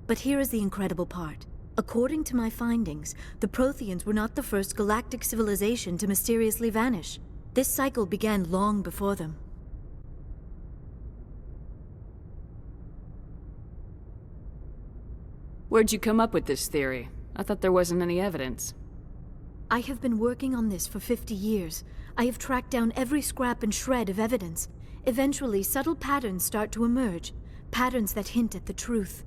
But here is the incredible part. According to my findings, the Protheans were not the first galactic civilization to mysteriously vanish. This cycle began long before them. Where'd you come up with this theory? I thought there wasn't any evidence. I have been working on this for 50 years. I have tracked down every scrap and shred of evidence. Eventually, subtle patterns start to emerge, patterns that hint at the truth.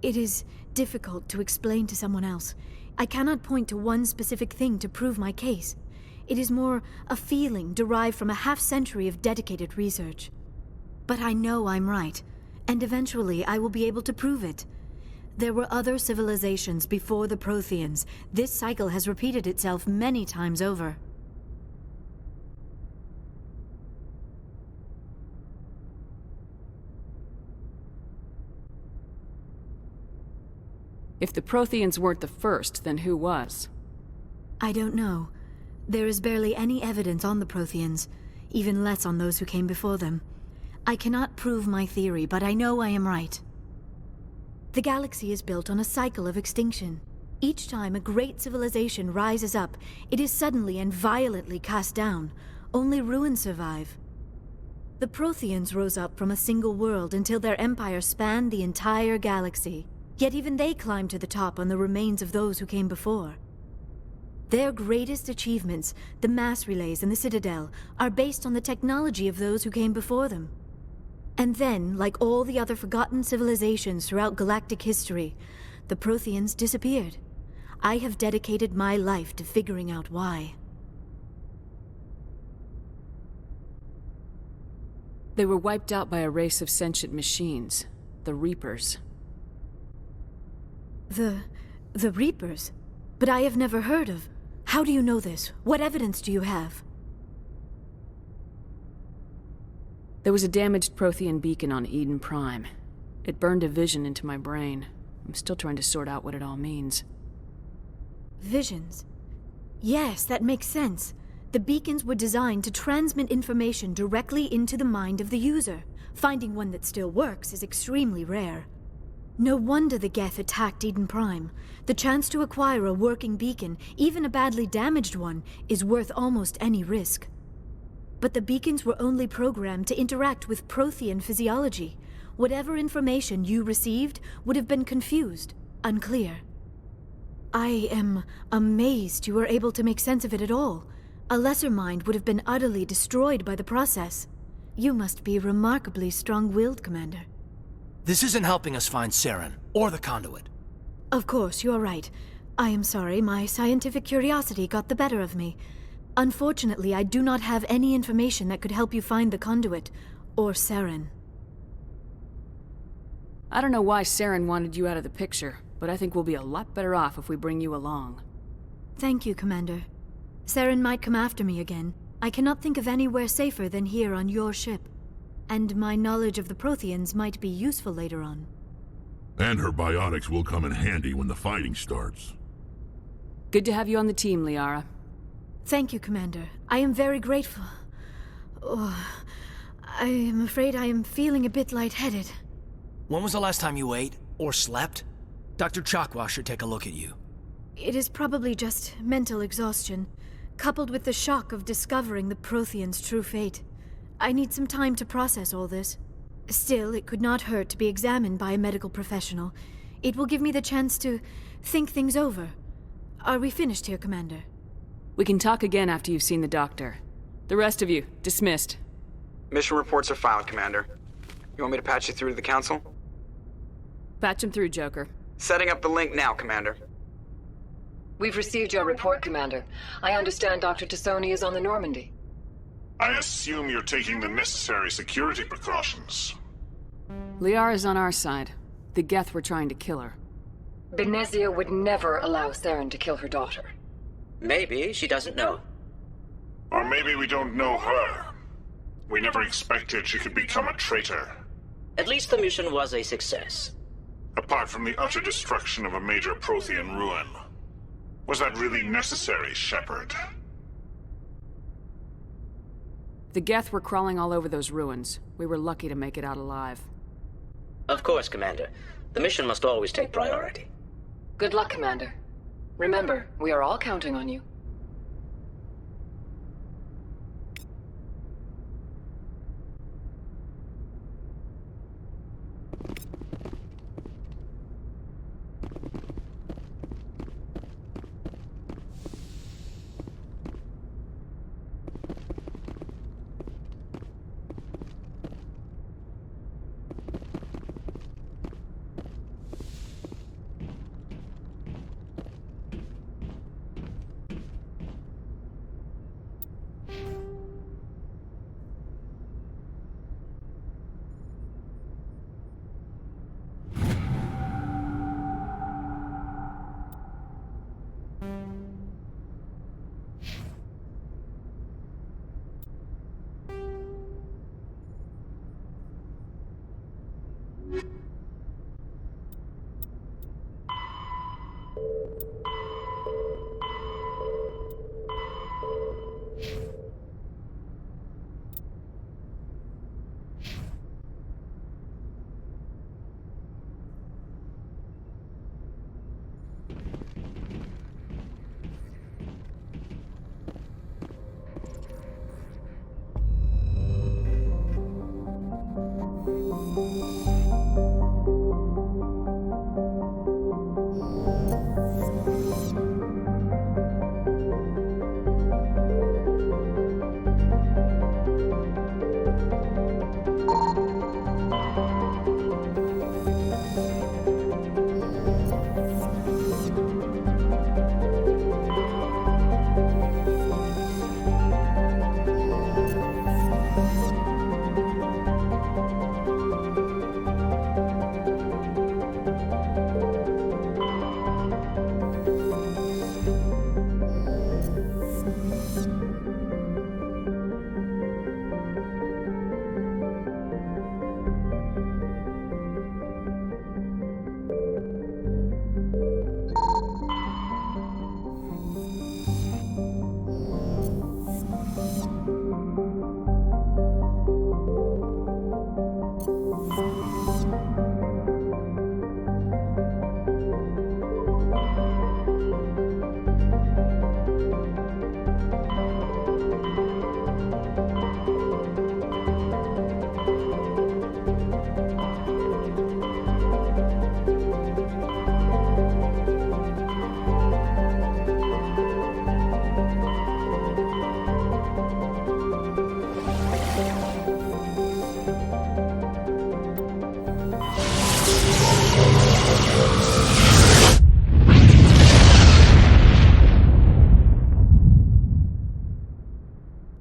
It is difficult to explain to someone else. I cannot point to one specific thing to prove my case. It is more a feeling derived from a half-century of dedicated research. But I know I'm right, and eventually I will be able to prove it. There were other civilizations before the Protheans. This cycle has repeated itself many times over. If the Protheans weren't the first, then who was? I don't know. There is barely any evidence on the Protheans, even less on those who came before them. I cannot prove my theory, but I know I am right. The galaxy is built on a cycle of extinction. Each time a great civilization rises up, it is suddenly and violently cast down. Only ruins survive. The Protheans rose up from a single world until their empire spanned the entire galaxy. Yet even they climbed to the top on the remains of those who came before. Their greatest achievements, the mass relays and the Citadel, are based on the technology of those who came before them. And then, like all the other forgotten civilizations throughout galactic history, the Protheans disappeared. I have dedicated my life to figuring out why. They were wiped out by a race of sentient machines, the Reapers. The Reapers? But I have never heard of. How do you know this? What evidence do you have? There was a damaged Prothean beacon on Eden Prime. It burned a vision into my brain. I'm still trying to sort out what it all means. Visions? Yes, that makes sense. The beacons were designed to transmit information directly into the mind of the user. Finding one that still works is extremely rare. No wonder the Geth attacked Eden Prime. The chance to acquire a working beacon, even a badly damaged one, is worth almost any risk. But the beacons were only programmed to interact with Prothean physiology. Whatever information you received would have been confused, unclear. I am amazed you were able to make sense of it at all. A lesser mind would have been utterly destroyed by the process. You must be remarkably strong-willed, Commander. This isn't helping us find Saren, or the conduit. Of course, you are right. I am sorry, my scientific curiosity got the better of me. Unfortunately, I do not have any information that could help you find the conduit, or Saren. I don't know why Saren wanted you out of the picture. but I think we'll be a lot better off if we bring you along. Thank you, Commander. Saren might come after me again. I cannot think of anywhere safer than here on your ship. And my knowledge of the Protheans might be useful later on. And her biotics will come in handy when the fighting starts. Good to have you on the team, Liara. Thank you, Commander. I am very grateful. Oh, I am afraid I am feeling a bit lightheaded. When was the last time you ate? Or slept? Dr. Chakwa should take a look at you. It is probably just mental exhaustion, coupled with the shock of discovering the Protheans' true fate. I need some time to process all this. Still, it could not hurt to be examined by a medical professional. It will give me the chance to think things over. Are we finished here, Commander? We can talk again after you've seen the doctor. The rest of you, dismissed. Mission reports are filed, Commander. You want me to patch you through to the Council? Patch him through, Joker. Setting up the link now, Commander. We've received your report, Commander. I understand Dr. Tassoni is on the Normandy. I assume you're taking the necessary security precautions. Liara's on our side. The Geth were trying to kill her. Benezia would never allow Saren to kill her daughter. Maybe she doesn't know. Or maybe we don't know her. We never expected she could become a traitor. At least the mission was a success. Apart from the utter destruction of a major Prothean ruin. Was that really necessary, Shepard? The Geth were crawling all over those ruins. We were lucky to make it out alive. Of course, Commander. The mission must always take priority. Good luck, Commander. Remember, we are all counting on you.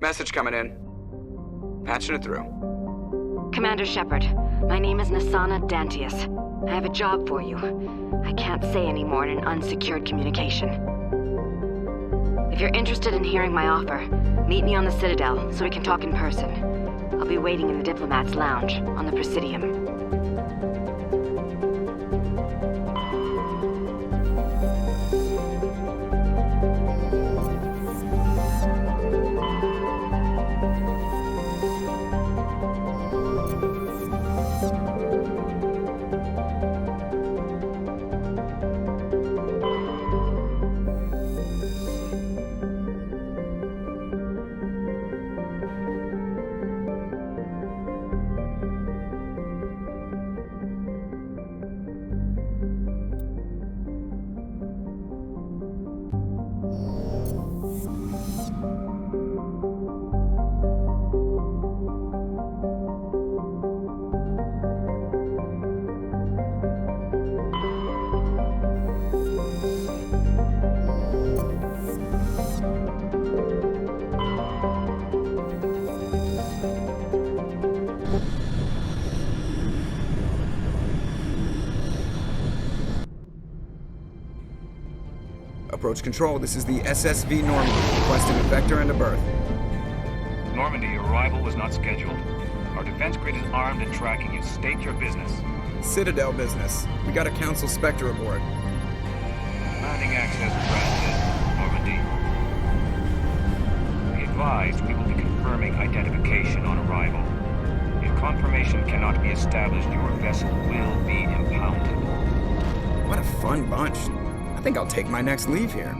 Message coming in. Patching it through. Commander Shepard, my name is Nasana Dantius. I have a job for you. I can't say any more in an unsecured communication. If you're interested in hearing my offer, meet me on the Citadel so we can talk in person. I'll be waiting in the Diplomat's Lounge on the Presidium. Approach control, this is the SSV Normandy, requesting a vector and a berth. Normandy, your arrival was not scheduled. Our defense grid is armed and tracking you. State your business. Citadel business. We got a Council Spectre aboard. Landing access granted, Normandy. Be advised, we will be confirming identification on arrival. If confirmation cannot be established, your vessel will be impounded. What a fun bunch. I think I'll take my next leave here.